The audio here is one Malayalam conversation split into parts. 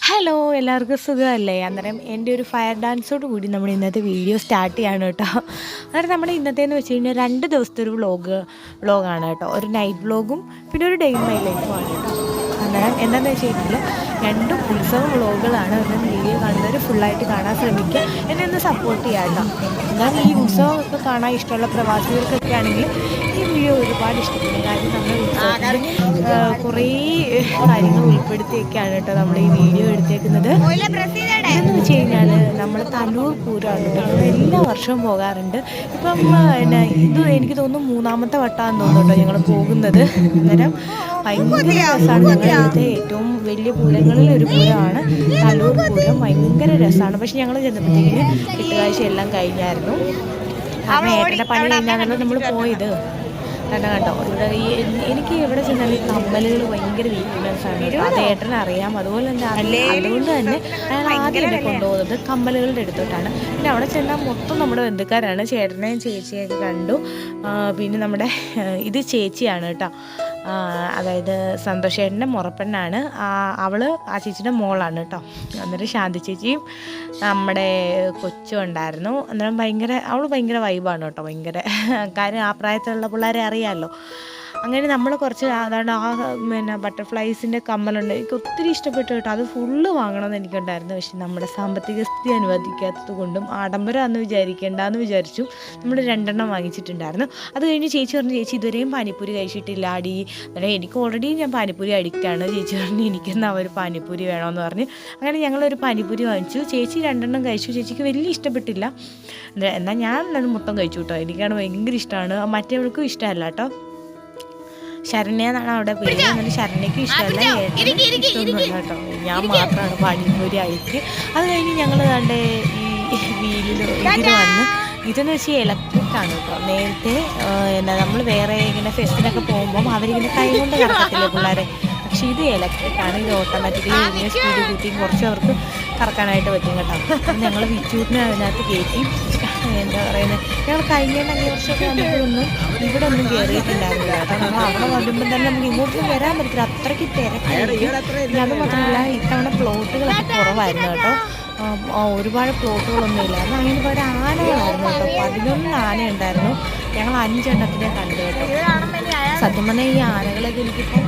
ഹലോ എല്ലാവർക്കും സുഖമല്ലേ? അന്നേരം എൻ്റെ ഒരു ഫയർ ഡാൻസോട് കൂടി നമ്മൾ ഇന്നത്തെ വീഡിയോ സ്റ്റാർട്ട് ചെയ്യാണ് കേട്ടോ. അന്നേരം നമ്മുടെ ഇന്നത്തേന്ന് വെച്ച് കഴിഞ്ഞാൽ 2 ദിവസത്തെ ഒരു വ്ളോഗാണ് കേട്ടോ. ഒരു നൈറ്റ് വ്ളോഗും പിന്നെ ഒരു ഡേ ഇൻ മൈ ലൈഫുമാണ് കേട്ടോ. അന്നേരം എന്താണെന്ന് വെച്ച് കഴിഞ്ഞാൽ രണ്ടും ഉത്സവ വ്ളോഗുകളാണ്. ഒന്ന് വീഡിയോ കാണുന്നവർ ഫുള്ളായിട്ട് കാണാൻ ശ്രമിക്കുക, എന്നെ ഒന്ന് സപ്പോർട്ട് ചെയ്യാം കേട്ടോ. എന്നാൽ ഈ ഉത്സവമൊക്കെ കാണാൻ ഇഷ്ടമുള്ള പ്രവാസികൾക്കൊക്കെ ആണെങ്കിൽ ഈ വീഡിയോ ഒരുപാട് ഇഷ്ടപ്പെടും. കാര്യം നമ്മൾ ഉത്സവത്തിൽ കുറേ കാര്യങ്ങൾ ഉൾപ്പെടുത്തിയൊക്കെയാണ് കേട്ടോ നമ്മൾ ഈ വീഡിയോ എടുത്തേക്കുന്നത്. എന്ന് വെച്ച് കഴിഞ്ഞാൽ നമ്മൾ തലൂർ പൂരമാണ് കേട്ടോ. എല്ലാ വർഷവും പോകാറുണ്ട്. ഇപ്പം ഇത് എനിക്ക് തോന്നുന്നു 3ാമത്തെ വട്ടമാണെന്ന് തോന്നുന്നു കേട്ടോ ഞങ്ങൾ പോകുന്നത്. അന്നേരം ഭയങ്കര രസമാണ്. ഞങ്ങളുടെ ഏറ്റവും വലിയ പൂരങ്ങളിൽ ഒരു പൂരമാണ് തലൂർ പൂരം. ഭയങ്കര രസമാണ്. പക്ഷെ ഞങ്ങൾ ചെന്നപ്പോഴത്തേക്കിന് കെട്ടുകാഴ്ച എല്ലാം കഴിഞ്ഞായിരുന്നു. കാരണം ഏട്ടൻ്റെ പണി കഴിഞ്ഞാണല്ലോ നമ്മൾ പോയത്. കണ്ടോ ഇവിടെ എനിക്ക് എവിടെ ചെന്നാൽ ഈ കമ്മലുകൾ ഭയങ്കര വീക്ക്നെസ്സാണ്. അത് ഏട്ടനറിയാം. അതുപോലെ തന്നെ അതുകൊണ്ട് തന്നെ അയാൾ ആദ്യം എന്നെ കൊണ്ടുപോകുന്നത് കമ്മലുകളുടെ അടുത്തോട്ടാണ്. പിന്നെ അവിടെ ചെന്നാൽ മൊത്തം നമ്മുടെ ബന്ധുക്കാരാണ്. ചേട്ടനെയും ചേച്ചിയൊക്കെ കണ്ടു. പിന്നെ നമ്മുടെ ഇത് ചേച്ചിയാണ് കേട്ടോ. അതായത് സന്തോഷേട്ടൻ്റെ മുറപ്പെണ്ണാണ്. അവൾ ആ ചേച്ചിയുടെ മോളാണ് കേട്ടോ. അന്നേരം ശാന്തി ചേച്ചിയും നമ്മുടെ കൊച്ചും ഉണ്ടായിരുന്നു. അന്നേരം അവൾ ഭയങ്കര വൈബാണ് കേട്ടോ. ഭയങ്കര കാര്യം ആ പ്രായത്തിലുള്ള പിള്ളേരെ അറിയാമല്ലോ. അങ്ങനെ നമ്മൾ കുറച്ച് അതാണ് പിന്നെ ബട്ടർഫ്ലൈസിൻ്റെ കമ്മലുണ്ട്. എനിക്ക് ഒത്തിരി ഇഷ്ടപ്പെട്ടു കേട്ടോ. അത് ഫുള്ള് വാങ്ങണമെന്ന് എനിക്കുണ്ടായിരുന്നു. പക്ഷെ നമ്മുടെ സാമ്പത്തിക സ്ഥിതി അനുവദിക്കാത്തത് കൊണ്ടും ആഡംബരമാണെന്ന് വിചാരിക്കേണ്ടെന്ന് വിചാരിച്ചു നമ്മൾ 2 വാങ്ങിച്ചിട്ടുണ്ടായിരുന്നു. അത് കഴിഞ്ഞ് ചേച്ചി പറഞ്ഞു, ചേച്ചി ഇതുവരെയും പാനിപ്പൂരി കഴിച്ചിട്ടില്ല അടി. അന്നേരം എനിക്ക് ഓൾറെഡി ഞാൻ പാനിപ്പൂരി അഡിക്റ്റാണ്. ചേച്ചി പറഞ്ഞു എനിക്കെന്നാ ഒരു പാനിപ്പൂരി വേണമെന്ന് പറഞ്ഞ് അങ്ങനെ ഞങ്ങളൊരു പാനിപ്പൂരി വാങ്ങിച്ചു. ചേച്ചി 2 കഴിച്ചു. ചേച്ചിക്ക് വലിയ ഇഷ്ടപ്പെട്ടില്ല. എന്നാൽ ഞാൻ അത് മൊത്തം കഴിച്ചു കേട്ടോ. എനിക്കാണ് ഭയങ്കര ഇഷ്ടമാണ്. മറ്റവൾക്കും ഇഷ്ടമല്ല കേട്ടോ. ശരണ്യ എന്നാണ് അവിടെ പേര്. എന്നിട്ട് ശരണ്യക്കും ഇഷ്ടമല്ല, ഏട്ടനും ഇഷ്ടമൊന്നുമില്ല കേട്ടോ. ഞാൻ മാത്രമാണ് പാനിപ്പൂരി അഴിക്ക്. അത് കഴിഞ്ഞ് ഞങ്ങൾ കണ്ട ഈ ഇതിൽ വന്ന് ഇതെന്ന് വെച്ചാൽ ഇലക്ട്രിക്കാണ് കേട്ടോ. നേരത്തെ നമ്മൾ വേറെ ഇങ്ങനെ ഫെസ്റ്റിനൊക്കെ പോകുമ്പം അവരിങ്ങനെ കൈ കൊണ്ട് കറക്കത്തില്ലേ പിള്ളേരെ. പക്ഷേ ഇത് ഇലക്ട്രിക്കാണ്. ഇത് ഓട്ടോമാറ്റിക്കലി ഇങ്ങനെ സ്പീഡ് കൂട്ടി കുറച്ച് അവർക്ക് കറക്കാനായിട്ട് പറ്റും കേട്ടോ. ഞങ്ങൾ വിച്ചൂട്ടിനെ അതിനകത്ത് കയറ്റി എന്താ പറയുന്നത്, ഞങ്ങൾ കഴിഞ്ഞ 5 വർഷമൊക്കെ നമുക്കൊന്നും ഇവിടെ ഒന്നും കയറിയിട്ടുണ്ടായിരുന്നില്ല കേട്ടോ. നമ്മൾ അവിടെ വരുമ്പം തന്നെ നമുക്ക് ഇങ്ങോട്ട് വരാൻ പറ്റില്ല, അത്രയ്ക്ക് തിരക്കായിരിക്കും. അത് മാത്രമല്ല ഇത്തവണ പ്ലോട്ടുകളൊക്കെ കുറവായിരുന്നു കേട്ടോ. ഒരുപാട് പ്ലോട്ടുകളൊന്നും ഇല്ലായിരുന്നു. അതിന് പകരം ആനകളായിരുന്നു കേട്ടോ. 11 ആന ഉണ്ടായിരുന്നു. ഞങ്ങൾ 5 എണ്ണത്തിനെ കണ്ടു കേട്ടോ. സത്യം പറഞ്ഞാൽ ഈ ആനകളൊക്കെ എനിക്കിപ്പോൾ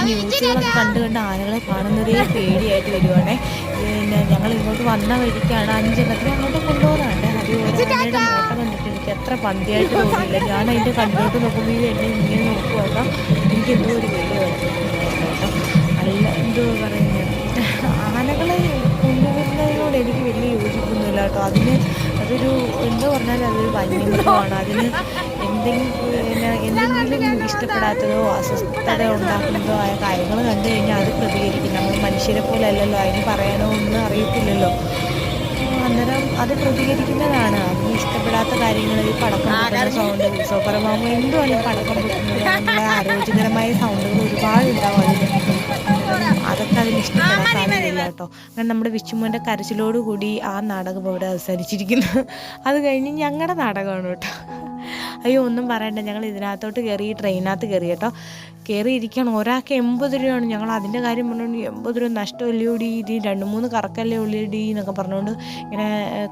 ഈ ന്യൂസുകളൊക്കെ കണ്ട് ആനകളെ കാണുന്നതേ പേടിയായിട്ട് വരുവാണേ. പിന്നെ ഞങ്ങൾ ഇങ്ങോട്ട് വന്ന വഴിക്കാണ് 5 എണ്ണത്തിനെ അങ്ങോട്ട് കൊണ്ടുപോകാറുണ്ട്. അത് ആനയുടെ നോട്ടം കണ്ടിട്ട് എനിക്ക് അത്ര പന്തിയായിട്ട് തോന്നിയില്ല. ഞാൻ അതിൻ്റെ കണ്ടോട്ട് നോക്കുമ്പോൾ ഈ എന്നെ ഇങ്ങനെ നോക്കുവാക്കാം. എനിക്ക് എന്തോ ഒരു പേടി വരുന്നുണ്ടായിരുന്നു കേട്ടോ. നല്ല എന്തോ പറയുന്നത്, ആനകളെ കൊണ്ടുവരുന്നതിനോട് എനിക്ക് വലിയ യോജിപ്പൊന്നുമില്ല കേട്ടോ. അതൊരു എന്തോ പറഞ്ഞാൽ അതൊരു വന്യമൃഗമാണ്. അതിന് എന്തെങ്കിലും ഇഷ്ടപ്പെടാത്തതോ അസ്വസ്ഥത ഉണ്ടാക്കുന്നതോ ആയ കാര്യങ്ങൾ കണ്ടു കഴിഞ്ഞാൽ അത് പ്രതികരിക്കും. നമ്മൾ മനുഷ്യരെ പോലെ അല്ലല്ലോ, അതിന് പറയാനോ ഒന്നും അറിയത്തില്ലല്ലോ. അന്നേരം അത് പ്രതികരിക്കുന്നതാണ്. അതിന് ഇഷ്ടപ്പെടാത്ത കാര്യങ്ങൾ, ഈ പടക്കം പൊട്ടുന്ന സൗണ്ട്, ഉത്സവപരമാകുമ്പോൾ എന്തുമാണ് പടക്കം പൊട്ടുന്നത്, നമ്മളെ ആരോഗ്യകരമായ സൗണ്ടുകൾ ഒരുപാട് ഉണ്ടാവും അതിന്. അതൊക്കെ അതിന് ഇഷ്ടപ്പെടാൻ സാധ്യതയില്ല കേട്ടോ. അങ്ങനെ നമ്മുടെ വിച്ചുമോൻ്റെ കരച്ചിലോടുകൂടി ആ നാടകം അവിടെ അവസാനിച്ചിരിക്കുന്നു. അത് കഴിഞ്ഞ് ഞങ്ങളുടെ നാടകമാണ് കേട്ടോ. അയ്യോ ഒന്നും പറയണ്ട, ഞങ്ങൾ ഇതിനകത്തോട്ട് കയറി, ട്രെയിനകത്ത് കയറി കേട്ടോ. കയറിയിരിക്കണം. ഒരാൾക്ക് 80 രൂപയാണ്. ഞങ്ങൾ അതിൻ്റെ കാര്യം പറഞ്ഞുകൊണ്ട് 80 രൂപ നഷ്ടമല്ലേ ഓടി, ഇത് 2-3 കറക്കല്ലേ ഉള്ളിടി എന്നൊക്കെ പറഞ്ഞുകൊണ്ട് ഇങ്ങനെ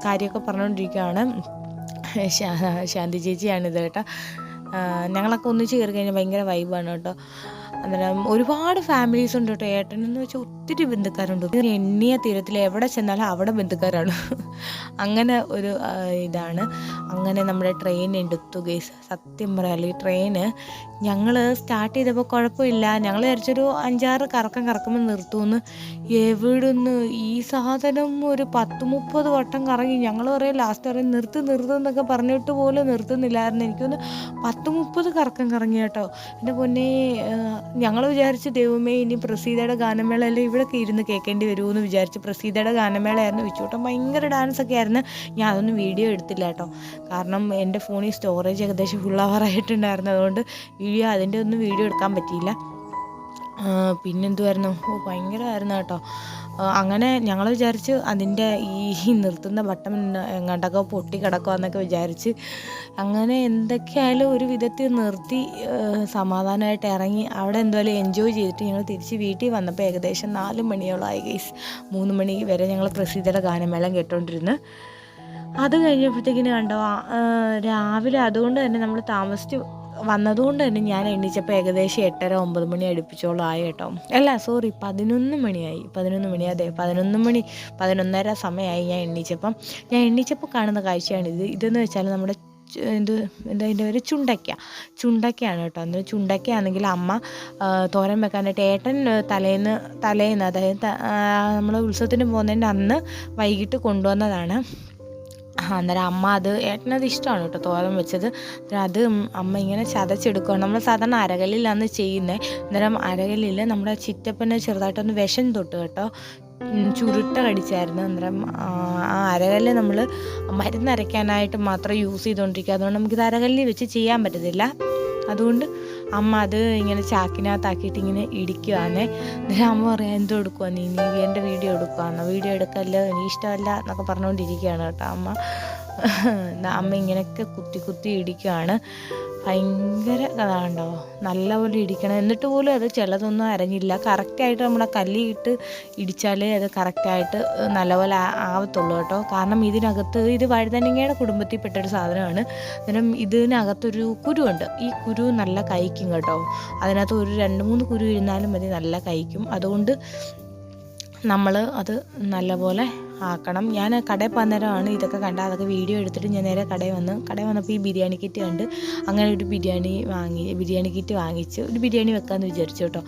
കാര്യമൊക്കെ പറഞ്ഞുകൊണ്ടിരിക്കുകയാണ്. ശാന്തി ചേച്ചിയാണിത് കേട്ടോ. ഞങ്ങളൊക്കെ ഒന്നിച്ച് കയറി കഴിഞ്ഞാൽ ഭയങ്കര വൈബാണ് കേട്ടോ. അന്നേരം ഒരുപാട് ഫാമിലീസ് ഉണ്ട് കേട്ടോ. ഏട്ടനെന്ന് വെച്ചാൽ ഒത്തിരി ബന്ധുക്കാരുണ്ട്. എണ്ണിയ തീരത്തിൽ എവിടെ ചെന്നാലും അവിടെ ബന്ധുക്കാരാണ്. അങ്ങനെ ഒരു ഇതാണ്. അങ്ങനെ നമ്മുടെ ട്രെയിൻ എടുത്തു ഗൈസ്. സത്യം പറയാം, ഈ ട്രെയിന് ഞങ്ങൾ സ്റ്റാർട്ട് ചെയ്തപ്പോൾ കുഴപ്പമില്ല. ഞങ്ങൾ വിചാരിച്ചൊരു 5-6 കറക്കുമ്പോൾ നിർത്തുമെന്ന്. എവിടുന്ന് ഈ സാധനം ഒരു 10-30 വട്ടം കറങ്ങി. ഞങ്ങൾ പറയും ലാസ്റ്റ് പറയും നിർത്തുന്നൊക്കെ പറഞ്ഞിട്ട് പോലും നിർത്തുന്നില്ലായിരുന്നു. എനിക്കൊന്ന് 10-30 കറക്കം കറങ്ങി കേട്ടോ. എൻ്റെ പൊന്നെ, ഞങ്ങൾ വിചാരിച്ച് ദൈവമേ ഇനി പ്രസീതയുടെ ഗാനമേളയിൽ ഇവിടെയൊക്കെ ഇരുന്ന് കേൾക്കേണ്ടി വരുമെന്ന് വിചാരിച്ച്. പ്രസീതയുടെ ഗാനമേളയായിരുന്നു. വിച്ചൂട്ടൻ ഭയങ്കര ഡാൻസൊക്കെ ആയിരുന്നു. ഞാൻ അതൊന്നും വീഡിയോ എടുത്തില്ല കേട്ടോ. കാരണം എൻ്റെ ഫോണിൽ സ്റ്റോറേജ് ഏകദേശം ഫുള്ളാവാറായിട്ടുണ്ടായിരുന്നു. അതുകൊണ്ട് അതിൻ്റെ ഒന്നും വീഡിയോ എടുക്കാൻ പറ്റിയില്ല. പിന്നെന്തുമായിരുന്നു, ഭയങ്കരമായിരുന്നു കേട്ടോ. അങ്ങനെ ഞങ്ങൾ വിചാരിച്ച് അതിൻ്റെ ഈ നിർത്തുന്ന ബട്ടൺ എങ്ങോട്ടൊക്കെ പൊട്ടി കിടക്കുക എന്നൊക്കെ വിചാരിച്ച് അങ്ങനെ എന്തൊക്കെയായാലും ഒരു വിധത്തിൽ നിർത്തി സമാധാനമായിട്ട് ഇറങ്ങി അവിടെ എന്തായാലും എൻജോയ് ചെയ്തിട്ട് ഞങ്ങൾ തിരിച്ച് വീട്ടിൽ വന്നപ്പോൾ ഏകദേശം 4 മണിയോളമായി ഗൈസ്. 3 മണി വരെ ഞങ്ങൾ പ്രസീതയുടെ ഗാനമേളം കേട്ടോണ്ടിരുന്ന്. അത് കഴിഞ്ഞപ്പോഴത്തേക്കിന് കണ്ടോ രാവിലെ അതുകൊണ്ട് തന്നെ നമ്മൾ താമസിച്ച് വന്നതുകൊണ്ട് തന്നെ ഞാൻ എണീച്ചപ്പോൾ ഏകദേശം 8:30-9 മണി അടുപ്പിച്ചോളം ആയി കേട്ടോ. അല്ല സോറി 11 മണിയായി. 11 മണി, അതെ 11 മണി 11:30 സമയമായി ഞാൻ എണീച്ചപ്പോൾ കാണുന്ന കാഴ്ചയാണിത്. ഇതെന്ന് വെച്ചാൽ നമ്മുടെ എന്താ അതിൻ്റെ പേര് ചുണ്ടയ്ക്കയാണ് കേട്ടോ. അന്നേരം ചുണ്ടയ്ക്കയാണെങ്കിൽ അമ്മ തോരൻ വെക്കാനായിട്ട് ഏട്ടൻ തലേന്ന് അതായത് നമ്മൾ ഉത്സവത്തിന് പോകുന്നതിൻ്റെ അന്ന് വൈകിട്ട് കൊണ്ടുവന്നതാണ്. അന്നേരം അമ്മ ഏട്ടനത് ഇഷ്ടമാണ് കേട്ടോ തോരൻ വെച്ചത്. അത് അമ്മ ഇങ്ങനെ ചതച്ചെടുക്കുകയാണ്. നമ്മൾ സാധാരണ അരകല്ലിലാണ് ചെയ്യുന്നത്. അന്നേരം അരകല്ലിൽ നമ്മുടെ ചിറ്റപ്പന് ചെറുതായിട്ടൊന്ന് വിഷം തൊട്ട് കേട്ടോ, ചുരുട്ട കടിച്ചായിരുന്നു. അന്നേരം ആ അരകല്ല് നമ്മൾ മരുന്നരയ്ക്കാനായിട്ട് മാത്രം യൂസ് ചെയ്തുകൊണ്ടിരിക്കുക. അതുകൊണ്ട് നമുക്കിത് അരകല്ലിൽ വെച്ച് ചെയ്യാൻ പറ്റത്തില്ല. അതുകൊണ്ട് അമ്മ അത് ഇങ്ങനെ ചാക്കിനകത്താക്കിയിട്ട് ഇങ്ങനെ ഇടിക്കുകയാണേ. അന്നേരം അമ്മ പറയാം, എന്തോ എടുക്കുക നീ എൻ്റെ വീഡിയോ എടുക്കുകയെന്നോ, വീഡിയോ എടുക്കല്ലോ എനിക്ക് ഇഷ്ടമല്ല എന്നൊക്കെ പറഞ്ഞുകൊണ്ടിരിക്കുകയാണ് കേട്ടോ അമ്മ ഇങ്ങനെയൊക്കെ കുത്തി ഇടിക്കുകയാണ്. ഭയങ്കര കഥ നല്ലപോലെ ഇടിക്കണം. എന്നിട്ട് പോലും അത് ചിലതൊന്നും അരഞ്ഞില്ല. കറക്റ്റായിട്ട് നമ്മുടെ കല്ലിയിട്ട് ഇടിച്ചാലേ അത് കറക്റ്റായിട്ട് നല്ലപോലെ ആവത്തുള്ളൂ കേട്ടോ. കാരണം ഇത് വഴുതനങ്ങയുടെ കുടുംബത്തിൽപ്പെട്ടൊരു സാധനമാണ്. അന്നേരം ഇതിനകത്തൊരു കുരുവുണ്ട്. ഈ കുരു നല്ല കഴിക്കും കേട്ടോ. അതിനകത്ത് ഒരു 2-3 കുരു ഇരുന്നാലും മതി, നല്ല കഴിക്കും. അതുകൊണ്ട് നമ്മൾ അത് നല്ലപോലെ ആക്കണം. ഞാൻ കടയിൽ പോകുന്നേരമാണ് ഇതൊക്കെ കണ്ടത്. അതൊക്കെ വീഡിയോ എടുത്തിട്ട് ഞാൻ നേരെ കടയിൽ വന്നപ്പോൾ ഈ ബിരിയാണി കിറ്റ് കണ്ട് അങ്ങനെ ഒരു ബിരിയാണി കിറ്റ് വാങ്ങിച്ച് ഒരു ബിരിയാണി വെക്കാമെന്ന് വിചാരിച്ചു കേട്ടോ.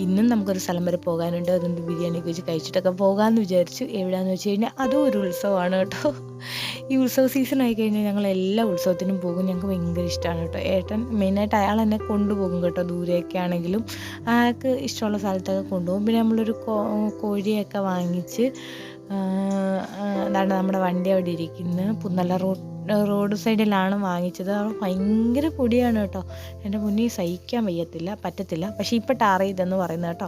ഇന്നും നമുക്കൊരു സ്ഥലം വരെ പോകാനുണ്ട്. അതുകൊണ്ട് ബിരിയാണിയൊക്കെ വെച്ച് കഴിച്ചിട്ടൊക്കെ പോകാമെന്ന് വിചാരിച്ചു. എവിടെയാണെന്ന് വെച്ച് കഴിഞ്ഞാൽ അതും ഒരു ഉത്സവമാണ് കേട്ടോ. ഈ ഉത്സവ സീസൺ ആയി കഴിഞ്ഞാൽ ഞങ്ങൾ എല്ലാ ഉത്സവത്തിനും പോകും. ഞങ്ങൾക്ക് ഭയങ്കര ഇഷ്ടമാണ് കേട്ടോ. ഏട്ടൻ മെയിനായിട്ട് അയാൾ എന്നെ കൊണ്ടുപോകും കേട്ടോ. ദൂരെയൊക്കെ ആണെങ്കിലും അയാൾക്ക് ഇഷ്ടമുള്ള സ്ഥലത്തൊക്കെ കൊണ്ടുപോകും. പിന്നെ നമ്മളൊരു കോഴിയൊക്കെ വാങ്ങിച്ച് അതാണ് നമ്മുടെ വണ്ടി അവിടെ ഇരിക്കുന്നത്. പുന്നല റോഡ് സൈഡിലാണ് വാങ്ങിച്ചത്. അവിടെ ഭയങ്കര പൊടിയാണ് കേട്ടോ. എൻ്റെ മുന്നിൽ സഹിക്കാൻ പറ്റത്തില്ല. പക്ഷേ ഇപ്പം ടാർ ചെയ്തെന്ന് പറയുന്നത് കേട്ടോ.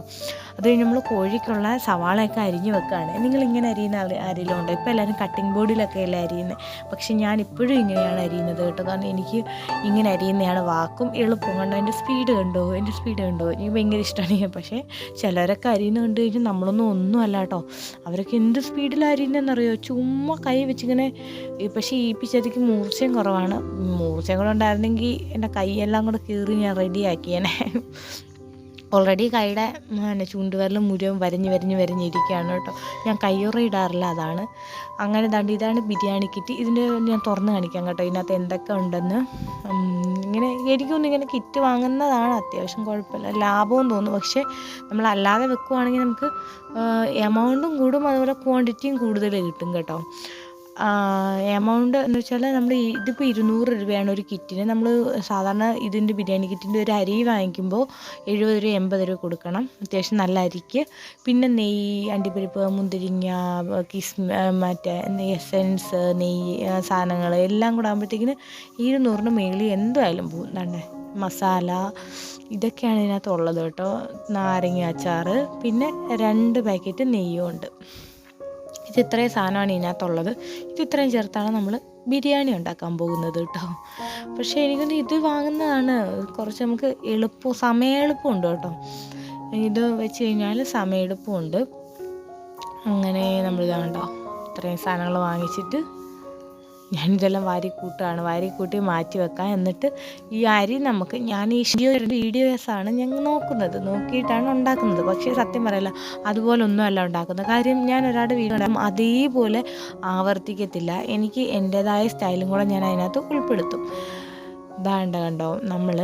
അത് കഴിഞ്ഞ് നമ്മൾ കോഴിക്കുള്ള സവാളയൊക്കെ അരിഞ്ഞ് വെക്കുകയാണ്. നിങ്ങളിങ്ങനെ അരിയുന്ന ആരെങ്കിലും ഉണ്ടോ? ഇപ്പോൾ എല്ലാവരും കട്ടിംഗ് ബോർഡിലൊക്കെ അല്ലേ അരിയുന്നത്. പക്ഷേ ഞാൻ ഇപ്പോഴും ഇങ്ങനെയാണ് അരിയുന്നത് കേട്ടോ. കാരണം എനിക്ക് ഇങ്ങനെ അരിയുന്നതാണ് വാക്കും എളുപ്പം. കണ്ടോ എൻ്റെ സ്പീഡ് കണ്ടോ എനിക്ക് ഭയങ്കര ഇഷ്ടമാണ്. പക്ഷേ ചിലരൊക്കെ അരിയുന്ന കണ്ടു കഴിഞ്ഞാൽ ഒന്നും അല്ല കേട്ടോ. അവരൊക്കെ എന്ത് സ്പീഡിലാണ് അരിയുന്നതെന്നറിയോ? ചുമ്മാ കൈ വെച്ചിങ്ങനെ. പക്ഷേ ഈ പിച്ചതിക്ക് മൂർച്ചയും കുറവാണ്. മൂർച്ചയും കൂടെ ഉണ്ടായിരുന്നെങ്കിൽ എൻ്റെ കൈയെല്ലാം കൂടെ കീറി ഞാൻ റെഡിയാക്കിയേനെ. ഓൾറെഡി കൈയുടെ ചൂണ്ടുവിരൽ മുഴുവൻ വരഞ്ഞിരിക്കുകയാണ് കേട്ടോ. ഞാൻ കയ്യുറ ഇടാറില്ല, അതാണ്. അങ്ങനെ ഇതാണ് ബിരിയാണി കിറ്റ്. ഇതിൻ്റെ ഞാൻ തുറന്ന് കാണിക്കാം കേട്ടോ ഇതിനകത്ത് എന്തൊക്കെ ഉണ്ടെന്ന്. എനിക്കൊന്നും ഇങ്ങനെ കിറ്റ് വാങ്ങുന്നതാണ് അത്യാവശ്യം കുഴപ്പമില്ല, ലാഭവും തോന്നും. പക്ഷേ നമ്മളല്ലാതെ വെക്കുവാണെങ്കിൽ നമുക്ക് എമൗണ്ടും കൂടും, അതുപോലെ ക്വാണ്ടിറ്റിയും കൂടുതൽ കിട്ടും കേട്ടോ. എമൗണ്ട് എന്ന് വെച്ചാൽ ഇതിപ്പോൾ 200 രൂപയാണ് ഒരു കിറ്റിന്. നമ്മൾ സാധാരണ ഇതിൻ്റെ ബിരിയാണി കിറ്റിൻ്റെ ഒരു അരി വാങ്ങിക്കുമ്പോൾ 70 രൂപ 80 രൂപ കൊടുക്കണം, അത്യാവശ്യം നല്ല അരിക്ക്. പിന്നെ നെയ്യ്, അണ്ടിപ്പരിപ്പ്, മുന്തിരിങ്ങ, മറ്റേ എസൻസ്, നെയ്യ് സാധനങ്ങൾ എല്ലാം കൂടെ ആകുമ്പോഴത്തേക്കിന് 200-ന് മേളിൽ എന്തായാലും പോകും. എന്താണ്ടേ മസാല ഇതൊക്കെയാണ് ഇതിനകത്തുള്ളത് കേട്ടോ. നാരങ്ങ അച്ചാർ, പിന്നെ 2 പാക്കറ്റ് നെയ്യും ഉണ്ട്. ഇത്രയും സാധനമാണ് ഇതിനകത്തുള്ളത്. ഇത്രയും ചേർത്താണ് നമ്മൾ ബിരിയാണി ഉണ്ടാക്കാൻ പോകുന്നത് കേട്ടോ. പക്ഷേ എനിക്കൊന്ന് ഇത് വാങ്ങുന്നതാണ് കുറച്ച് നമുക്ക് സമയ എളുപ്പമുണ്ട് കേട്ടോ. ഇത് വെച്ച് കഴിഞ്ഞാൽ സമയ എളുപ്പമുണ്ട്. അങ്ങനെ നമ്മളിതാണ്ടോ ഇത്രയും സാധനങ്ങൾ വാങ്ങിച്ചിട്ട് ഞാനിതെല്ലാം വാരിക്കൂട്ടി മാറ്റി വെക്കാം. എന്നിട്ട് ഈ അരി ഞാൻ ഈ വീഡിയോസാണ് ഞാൻ നോക്കിയിട്ടാണ് ഉണ്ടാക്കുന്നത്. പക്ഷേ സത്യം പറയില്ല, അതുപോലെ ഒന്നുമല്ല ഉണ്ടാക്കുന്നത്. കാര്യം ഞാൻ ഒരാളുടെ വീഡിയോ അതേപോലെ ആവർത്തിക്കത്തില്ല. എനിക്ക് എൻ്റേതായ സ്റ്റൈലും കൂടെ ഞാൻ അതിനകത്ത് ഉൾപ്പെടുത്തും. കണ്ടോ നമ്മൾ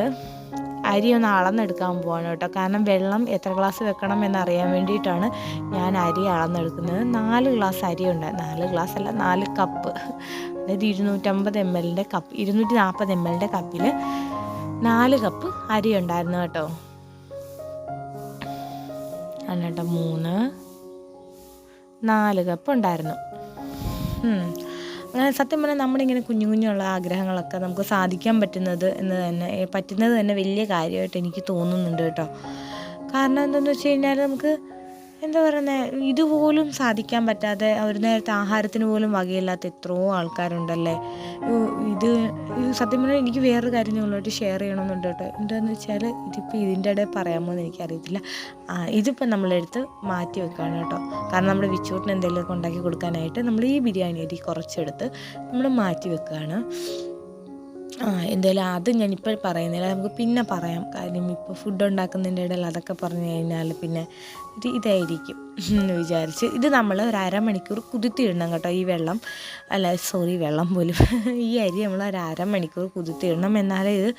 അരി ഒന്ന് അളന്നെടുക്കാൻ പോവാണ് കേട്ടോ. കാരണം വെള്ളം എത്ര ഗ്ലാസ് വെക്കണം എന്നറിയാൻ വേണ്ടിയിട്ടാണ് ഞാൻ അരി അളന്നെടുക്കുന്നത്. 4 ഗ്ലാസ് അരി ഉണ്ട്. 4 ഗ്ലാസ് അല്ല, 4 കപ്പ്. അതായത് 250 ml കപ്പ്, 240 ml കപ്പിൽ 4 കപ്പ് അരി ഉണ്ടായിരുന്നു കേട്ടോ. എന്നിട്ട് 4 കപ്പ് ഉണ്ടായിരുന്നു. അങ്ങനെ സത്യം പറഞ്ഞാൽ നമ്മളിങ്ങനെ കുഞ്ഞുള്ള ആഗ്രഹങ്ങളൊക്കെ നമുക്ക് സാധിക്കാൻ പറ്റുന്നത് തന്നെ വലിയ കാര്യമായിട്ട് എനിക്ക് തോന്നുന്നുണ്ട് കേട്ടോ. കാരണം എന്താണെന്ന് വെച്ച് കഴിഞ്ഞാൽ നമുക്ക് എന്താ പറയുന്നത്, ഇതുപോലും സാധിക്കാൻ പറ്റാതെ ഒരു നേരത്തെ ആഹാരത്തിന് പോലും വകയില്ലാത്ത എത്രയോ ആൾക്കാരുണ്ടല്ലേ. ഇത് സത്യം പറഞ്ഞാൽ എനിക്ക് വേറൊരു കാര്യം നിങ്ങളോട്ട് ഷെയർ ചെയ്യണമെന്നുണ്ട് കേട്ടോ. എന്താണെന്ന് വെച്ചാൽ ഇതിപ്പോൾ ഇതിൻ്റെ ഇടയിൽ പറയാമോ എന്ന് എനിക്കറിയത്തില്ല. ഇതിപ്പോൾ നമ്മളെടുത്ത് മാറ്റി വെക്കുകയാണ് കേട്ടോ. കാരണം നമ്മുടെ വിച്ചൂട്ടിന് എന്തെങ്കിലുമൊക്കെ ഉണ്ടാക്കി കൊടുക്കാനായിട്ട് നമ്മൾ ഈ ബിരിയാണി അരി കുറച്ചെടുത്ത് നമ്മൾ മാറ്റി വെക്കുകയാണ്. എന്തായാലും അത് ഞാനിപ്പോൾ പറയുന്നില്ല, നമുക്ക് പിന്നെ പറയാം. കാര്യം ഇപ്പോൾ ഫുഡ് ഉണ്ടാക്കുന്നതിൻ്റെ ഇടയിൽ അതൊക്കെ പറഞ്ഞു കഴിഞ്ഞാൽ പിന്നെ ഇതായിരിക്കും എന്ന് വിചാരിച്ച് ഇത് നമ്മൾ ഒരു അരമണിക്കൂർ കുതിർത്തിയിടണം കേട്ടോ. ഈ വെള്ളം വെള്ളം പോലും ഈ അരി നമ്മൾ ഒരു അരമണിക്കൂർ കുതിർത്തിയിടണം. എന്നാലേ ഇത്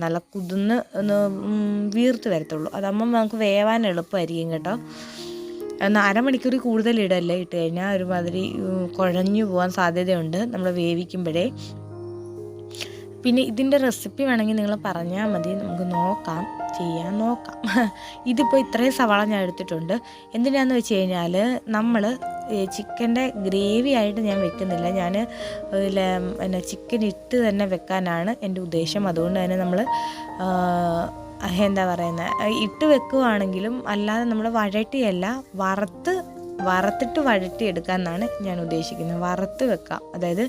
നല്ല കുതിർന്ന് ഒന്ന് വീർത്ത് വരത്തുള്ളൂ. അതാകുമ്പം നമുക്ക് വേവാൻ എളുപ്പമായിരിക്കും കേട്ടോ. അരമണിക്കൂർ കൂടുതൽ ഇടല്ലേ, ഇട്ട് കഴിഞ്ഞാൽ ഒരുമാതിരി കുഴഞ്ഞു പോകാൻ സാധ്യതയുണ്ട് നമ്മൾ വേവിക്കുമ്പോഴേ. പിന്നെ ഇതിൻ്റെ റെസിപ്പി വേണമെങ്കിൽ നിങ്ങൾ പറഞ്ഞാൽ മതി, നമുക്ക് ചെയ്യാൻ നോക്കാം. ഇതിപ്പോൾ ഇത്രയും സവാള ഞാൻ എടുത്തിട്ടുണ്ട്. എന്തിനാന്ന് വെച്ച് കഴിഞ്ഞാൽ നമ്മൾ ചിക്കൻ്റെ ഗ്രേവി ആയിട്ട് ഞാൻ വെക്കുന്നില്ല. ഞാൻ ചിക്കൻ ഇട്ട് തന്നെ വെക്കാനാണ് എൻ്റെ ഉദ്ദേശം. അതുകൊണ്ട് തന്നെ നമ്മൾ എന്താ പറയുന്നത്, ഇട്ട് വെക്കുവാണെങ്കിലും അല്ലാതെ നമ്മൾ വഴട്ടിയല്ല, വറുത്തിട്ട് വഴട്ടിയെടുക്കാമെന്നാണ് ഞാൻ ഉദ്ദേശിക്കുന്നത്. വറുത്ത് വെക്കാം, അതായത്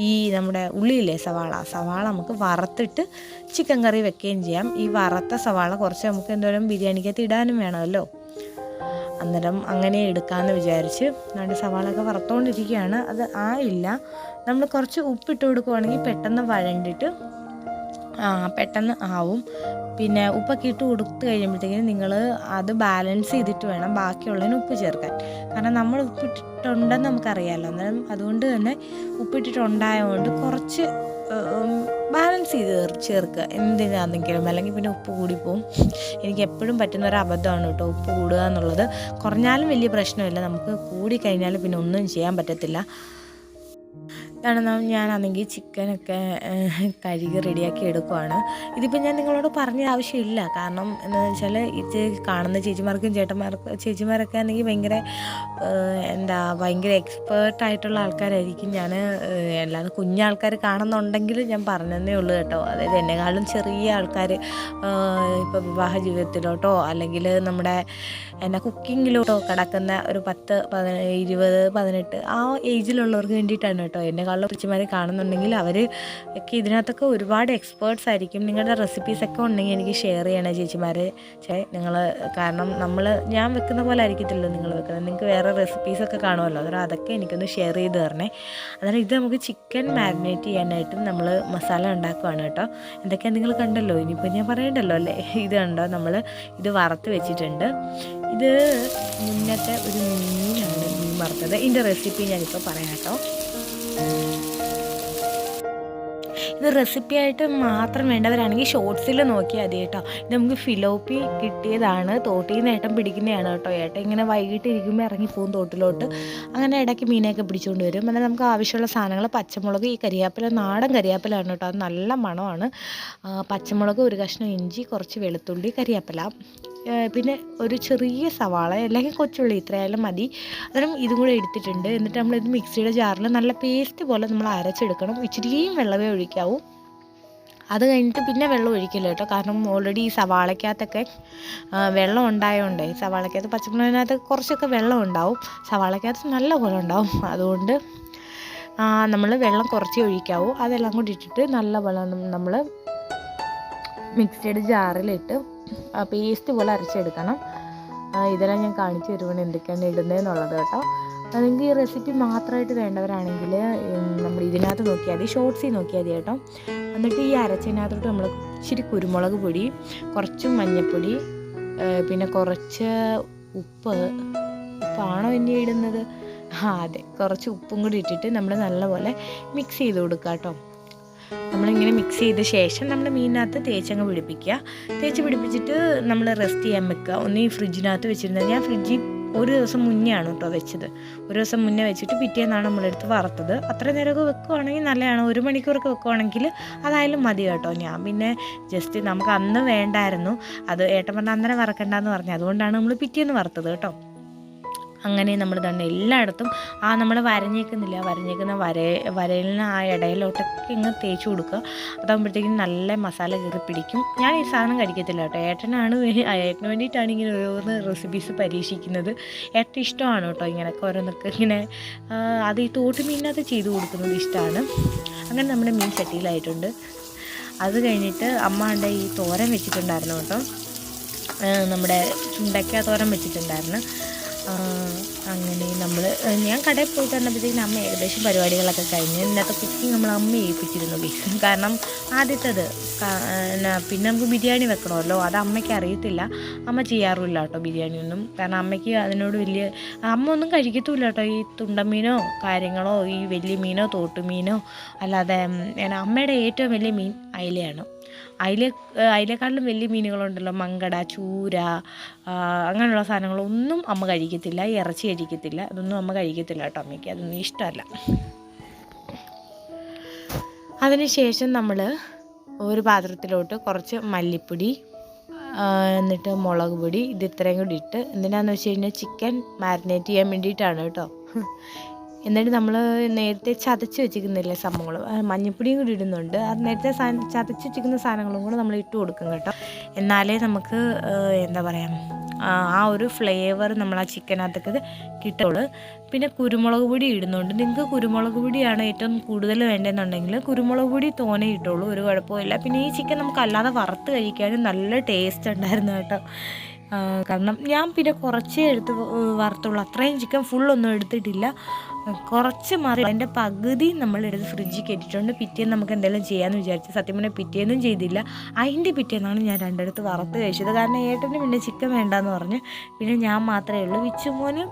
ഈ നമ്മുടെ ഉള്ളിയില്ലേ സവാള നമുക്ക് വറുത്തിട്ട് ചിക്കൻ കറി വെക്കുകയും ചെയ്യാം. ഈ വറുത്ത സവാള കുറച്ച് നമുക്ക് എന്തോരം ബിരിയാണിക്കകത്ത് ഇടാനും വേണമല്ലോ. അന്നേരം അങ്ങനെ എടുക്കാമെന്ന് വിചാരിച്ച് നമ്മുടെ സവാളയൊക്കെ വറുത്തുകൊണ്ടിരിക്കുകയാണ്. അത് ആയില്ല. നമ്മൾ കുറച്ച് ഉപ്പിട്ട് കൊടുക്കുവാണെങ്കിൽ പെട്ടെന്ന് വഴണ്ടിട്ട് പെട്ടെന്ന് ആവും. പിന്നെ ഉപ്പൊക്കെ ഇട്ട് കൊടുത്ത് കഴിയുമ്പോഴത്തേക്കും നിങ്ങൾ അത് ബാലൻസ് ചെയ്തിട്ട് വേണം ബാക്കിയുള്ളതിന് ഉപ്പ് ചേർക്കാൻ. കാരണം നമ്മൾ ഉപ്പിട്ടിട്ടുണ്ടെന്ന് നമുക്കറിയാമല്ലോ. അന്നേരം അതുകൊണ്ട് തന്നെ ഉപ്പിട്ടിട്ടുണ്ടായതുകൊണ്ട് കുറച്ച് ബാലൻസ് ചെയ്ത് ചേർക്കുക എന്തിനാണെങ്കിലും. അല്ലെങ്കിൽ പിന്നെ ഉപ്പ് കൂടിപ്പോവും. എനിക്ക് എപ്പോഴും പറ്റുന്നൊരു അബദ്ധമാണ് കേട്ടോ ഉപ്പ് കൂടുക എന്നുള്ളത്. കുറഞ്ഞാലും വലിയ പ്രശ്നമില്ല, നമുക്ക് കൂടിക്കഴിഞ്ഞാൽ പിന്നെ ഒന്നും ചെയ്യാൻ പറ്റത്തില്ല. ഇതാണ് ഞാനാണെങ്കിൽ ചിക്കനൊക്കെ കഴുകി റെഡിയാക്കി എടുക്കുവാണ്. ഇതിപ്പോൾ ഞാൻ നിങ്ങളോട് പറഞ്ഞ ആവശ്യമില്ല. കാരണം എന്താണെന്ന് വെച്ചാൽ ഇത് കാണുന്ന ചേച്ചിമാരൊക്കെ ആണെങ്കിൽ ഭയങ്കര എക്സ്പേർട്ടായിട്ടുള്ള ആൾക്കാരായിരിക്കും. ഞാൻ അല്ലാതെ കുഞ്ഞാൾക്കാർ കാണുന്നുണ്ടെങ്കിൽ ഞാൻ പറഞ്ഞതേ ഉള്ളൂ കേട്ടോ. അതായത് എന്നെക്കാളും ചെറിയ ആൾക്കാർ ഇപ്പോൾ വിവാഹ ജീവിതത്തിലോട്ടോ അല്ലെങ്കിൽ നമ്മുടെ കുക്കിങ്ങിലോട്ടോ കിടക്കുന്ന ഒരു 10, 20, 18 ആ ഏജിലുള്ളവർക്ക് വേണ്ടിയിട്ടാണ് കേട്ടോ. എന്നെക്കാളും ചേച്ചിമാരെ കാണുന്നുണ്ടെങ്കിൽ അവർ ഒക്കെ ഇതിനകത്തൊക്കെ ഒരുപാട് എക്സ്പേർട്സ് ആയിരിക്കും. നിങ്ങളുടെ റെസിപ്പീസൊക്കെ ഉണ്ടെങ്കിൽ എനിക്ക് ഷെയർ ചെയ്യണേ ചേച്ചിമാരെ. നിങ്ങൾ കാരണം ഞാൻ വെക്കുന്ന പോലെ ആയിരിക്കത്തില്ലോ നിങ്ങൾ വെക്കുന്നത്. നിങ്ങൾക്ക് വേറെ റെസിപ്പീസൊക്കെ കാണുമല്ലോ. അന്നേരം അതൊക്കെ എനിക്കൊന്ന് ഷെയർ ചെയ്ത് തരണേ. അന്നേരം ഇത് നമുക്ക് ചിക്കൻ മാരിനേറ്റ് ചെയ്യാനായിട്ട് നമ്മൾ മസാല ഉണ്ടാക്കുവാണ് കേട്ടോ. എന്തൊക്കെയാണ് നിങ്ങൾ കണ്ടല്ലോ, ഇനിയിപ്പോൾ ഞാൻ പറയണ്ടല്ലോ അല്ലേ. ഇത് കണ്ടോ, നമ്മൾ ഇത് വറുത്ത് വെച്ചിട്ടുണ്ട്. ഇത് മുന്നത്തെ ഒരു മീനാണ്, മീൻ വറുത്തത്. ഇതിൻ്റെ റെസിപ്പി ഞാനിപ്പോൾ പറയാം കേട്ടോ. ഇത് റെസിപ്പിയായിട്ട് മാത്രം വേണ്ടവരാണെങ്കിൽ ഷോർട്സിൽ നോക്കിയാൽ മതി കേട്ടോ. ഇത് നമുക്ക് ഫിലോപ്പി കിട്ടിയതാണ്, തോട്ടിൽ നിന്ന് ഏട്ടൻ പിടിക്കുന്നതാണ് കേട്ടോ. ഏട്ടൻ ഇങ്ങനെ വൈകിട്ട് ഇരിക്കുമ്പോൾ ഇറങ്ങിപ്പോകും തോട്ടിലോട്ട്. അങ്ങനെ ഇടയ്ക്ക് മീനൊക്കെ പിടിച്ചുകൊണ്ട് വരും. എന്നാൽ നമുക്ക് ആവശ്യമുള്ള സാധനങ്ങൾ പച്ചമുളക്, ഈ കരിയാപ്പില നാടൻ കരിയാപ്പിലാണ് കേട്ടോ, അത് നല്ല മണമാണ്. പച്ചമുളക്, ഒരു കഷ്ണം ഇഞ്ചി, കുറച്ച് വെളുത്തുള്ളി, കരിയാപ്പില, പിന്നെ ഒരു ചെറിയ സവാള അല്ലെങ്കിൽ കൊച്ചുള്ളി, ഇത്രയായാലും മതി. അന്നേരം ഇതും കൂടെ എടുത്തിട്ടുണ്ട്. എന്നിട്ട് നമ്മളിത് മിക്സിയുടെ ജാറിൽ നല്ല പേസ്റ്റ് പോലെ നമ്മൾ അരച്ചെടുക്കണം. ഇച്ചിരിയും വെള്ളമേ ഒഴിക്കാവൂ. അത് കഴിഞ്ഞിട്ട് പിന്നെ വെള്ളം ഒഴിക്കില്ല കേട്ടോ. കാരണം ഓൾറെഡി ഈ സവാളയ്ക്കകത്തൊക്കെ വെള്ളം ഉണ്ടായതുകൊണ്ടേ, സവാളയ്ക്കകത്ത് പച്ചമുളകിനകത്ത് കുറച്ചൊക്കെ വെള്ളം ഉണ്ടാവും, സവാളയ്ക്കകത്ത് നല്ല പോലെ ഉണ്ടാവും. അതുകൊണ്ട് നമ്മൾ വെള്ളം കുറച്ചേ ഒഴിക്കാവൂ. അതെല്ലാം കൂടി ഇട്ടിട്ട് നല്ല വെള്ളം നമ്മൾ മിക്സിയുടെ ജാറിലിട്ട് പേസ്റ്റ് പോലെ അരച്ചെടുക്കണം. ഇതെല്ലാം ഞാൻ കാണിച്ചു തരുവാണ് എന്തൊക്കെയാണ് ഇടുന്നതെന്നുള്ളത് കേട്ടോ. അല്ലെങ്കിൽ ഈ റെസിപ്പി മാത്രമായിട്ട് വേണ്ടവരാണെങ്കിൽ നമ്മൾ ഇതിനകത്ത് നോക്കിയാൽ മതി, ഷോർട്സിൽ നോക്കിയാൽ മതി കേട്ടോ. എന്നിട്ട് ഈ അരച്ചതിനകത്തോട്ട് നമ്മൾ ഇച്ചിരി കുരുമുളക് പൊടി, കുറച്ച് മഞ്ഞൾപ്പൊടി, പിന്നെ കുറച്ച് ഉപ്പാണോ ഇനി ഇടുന്നത്? അതെ, കുറച്ച് ഉപ്പും കൂടി ഇട്ടിട്ട് നമ്മൾ നല്ലപോലെ മിക്സ് ചെയ്ത് കൊടുക്കുക കേട്ടോ. നമ്മളിങ്ങനെ മിക്സ് ചെയ്ത ശേഷം നമ്മൾ മീനിനകത്ത് തേച്ചങ്ങ് പിടിപ്പിച്ചിട്ട് നമ്മൾ റെസ്റ്റ് ചെയ്യാൻ വെക്കുക. ഒന്ന് ഈ ഫ്രിഡ്ജിനകത്ത് വെച്ചിരുന്നത്, ഞാൻ ഫ്രിഡ്ജിൽ ഒരു ദിവസം മുന്നേ ആണ് കേട്ടോ വെച്ചത്. ഒരു ദിവസം മുന്നേ വെച്ചിട്ട് പിറ്റേന്നാണ് നമ്മളെടുത്ത് വറുത്തത്. അത്ര നേരമൊക്കെ വെക്കുവാണെങ്കിൽ നല്ലതാണ്. 1 മണിക്കൂറൊക്കെ വെക്കുവാണെങ്കിൽ അതായാലും മതി കേട്ടോ. ഞാൻ പിന്നെ ജസ്റ്റ് നമുക്ക് അന്ന് വേണ്ടായിരുന്നു, അത് ഏട്ടൻ പറഞ്ഞാൽ അന്നേരം വറക്കണ്ടെന്ന് പറഞ്ഞു, അതുകൊണ്ടാണ് നമ്മൾ പിറ്റേന്ന് വറുത്തത് കേട്ടോ. അങ്ങനെ നമ്മൾ തന്നെ എല്ലായിടത്തും നമ്മൾ വരഞ്ഞേക്കുന്ന വരയിലിന് ആ ഇടയിലോട്ടൊക്കെ ഇങ്ങ് തേച്ച് കൊടുക്കുക. അതാകുമ്പോഴത്തേക്കും നല്ല മസാല കയറി പിടിക്കും. ഞാൻ ഈ സാധനം കഴിക്കത്തില്ല കേട്ടോ. ഏട്ടന് വേണ്ടിയിട്ടാണ് ഇങ്ങനെ ഓരോന്ന് റെസിപ്പീസ് പരീക്ഷിക്കുന്നത്. ഏട്ടൻ ഇഷ്ടമാണ് കേട്ടോ ഇങ്ങനെയൊക്കെ ഓരോന്നൊക്കെ ഇങ്ങനെ അത് ഈ തോട്ട് മീനിനകത്ത് ചെയ്ത് കൊടുക്കുന്നത് ഇഷ്ടമാണ്. അങ്ങനെ നമ്മുടെ മീൻ ചട്ടിയിലായിട്ടുണ്ട്. അത് കഴിഞ്ഞിട്ട് അമ്മ ഈ തോരൻ വെച്ചിട്ടുണ്ടായിരുന്നു കേട്ടോ. നമ്മുടെ ചുണ്ടയ്ക്ക തോരൻ വെച്ചിട്ടുണ്ടായിരുന്നു. അങ്ങനെ ഞാൻ കടയിൽ പോയിട്ട് വന്നപ്പോഴത്തേക്കും അമ്മ ഏകദേശം പരിപാടികളൊക്കെ കഴിഞ്ഞ് ഇന്നത്തെ കുക്കിംഗ് നമ്മൾ അമ്മ ഏൽപ്പിച്ചിരുന്നു. കാരണം ആദ്യത്തേത് പിന്നെ നമുക്ക് ബിരിയാണി വെക്കണമല്ലോ, അത് അമ്മയ്ക്ക് അറിയത്തില്ല. അമ്മ ചെയ്യാറില്ല കേട്ടോ ബിരിയാണിയൊന്നും. കാരണം അമ്മയ്ക്ക് അതിനോട് അമ്മ ഒന്നും കഴിക്കത്തുമില്ല കേട്ടോ. ഈ തുണ്ടമീനോ കാര്യങ്ങളോ ഈ വലിയ മീനോ തോട്ടുമീനോ അല്ലാതെ അമ്മയുടെ ഏറ്റവും വലിയ മീൻ അയിലയാണ്. അയിലേക്കാട്ടിലും വലിയ മീനുകളുണ്ടല്ലോ, മങ്കട, ചൂര, അങ്ങനെയുള്ള സാധനങ്ങളൊന്നും അമ്മ കഴിക്കത്തില്ല. ഇറച്ചി കഴിക്കത്തില്ല. അതൊന്നും അമ്മ കഴിക്കത്തില്ല കേട്ടോ. അമ്മയ്ക്ക് അതൊന്നും ഇഷ്ടമല്ല. അതിനുശേഷം നമ്മൾ ഒരു പാത്രത്തിലോട്ട് കുറച്ച് മല്ലിപ്പൊടി, എന്നിട്ട് മുളക് പൊടി, ഇത് ഇത്രയും കൂടി ഇട്ട്, എന്തിനാണെന്ന് വെച്ച് കഴിഞ്ഞാൽ ചിക്കൻ മാരിനേറ്റ് ചെയ്യാൻ വേണ്ടിയിട്ടാണ് കേട്ടോ. എന്നിട്ട് നമ്മൾ നേരത്തെ ചതച്ച് വെച്ചിരിക്കുന്നില്ലേ സംഭവങ്ങൾ, മഞ്ഞൾപ്പൊടിയും കൂടി ഇടുന്നുണ്ട്. അത് നേരത്തെ ചതച്ച് വെച്ചിരിക്കുന്ന സാധനങ്ങളും കൂടെ നമ്മൾ ഇട്ട് കൊടുക്കും കേട്ടോ. എന്നാലേ നമുക്ക് എന്താ പറയുക, ആ ഒരു ഫ്ലേവർ നമ്മൾ ആ ചിക്കനകത്തൊക്കെ കിട്ടുള്ളൂ. പിന്നെ കുരുമുളക് പൊടി ഇടുന്നുണ്ട്. നിങ്ങൾക്ക് കുരുമുളക് പൊടിയാണ് ഏറ്റവും കൂടുതൽ വേണ്ടതെന്നുണ്ടെങ്കിൽ കുരുമുളക് പൊടി തോനെ ഇട്ടുള്ളൂ, ഒരു കുഴപ്പമില്ല. പിന്നെ ഈ ചിക്കൻ നമുക്ക് അല്ലാതെ വറുത്ത് കഴിക്കാനും നല്ല ടേസ്റ്റ് ഉണ്ടായിരുന്നു കേട്ടോ. കാരണം ഞാൻ പിന്നെ കുറച്ചേ വറുത്തുള്ളൂ. അത്രയും ചിക്കൻ ഫുള്ളൊന്നും എടുത്തിട്ടില്ല, കുറച്ച് മാറി. അതിൻ്റെ പകുതി നമ്മളെടുത്ത് ഫ്രിഡ്ജിൽ കയറ്റിയിട്ടുണ്ട്. പിറ്റേന്ന് നമുക്ക് എന്തെങ്കിലും ചെയ്യാമെന്ന് വിചാരിച്ചു. സത്യം പറഞ്ഞാൽ പിറ്റേന്നും ചെയ്തില്ല. അതിൻ്റെ പിറ്റേന്നാണ് ഞാൻ രണ്ടിടത്ത് വറുത്ത് കഴിച്ചത്. കാരണം ഏട്ടന് പിന്നെ ചിക്കൻ വേണ്ടാന്ന് പറഞ്ഞ്, പിന്നെ ഞാൻ മാത്രമേ ഉള്ളൂ, വിച്ചുമോനും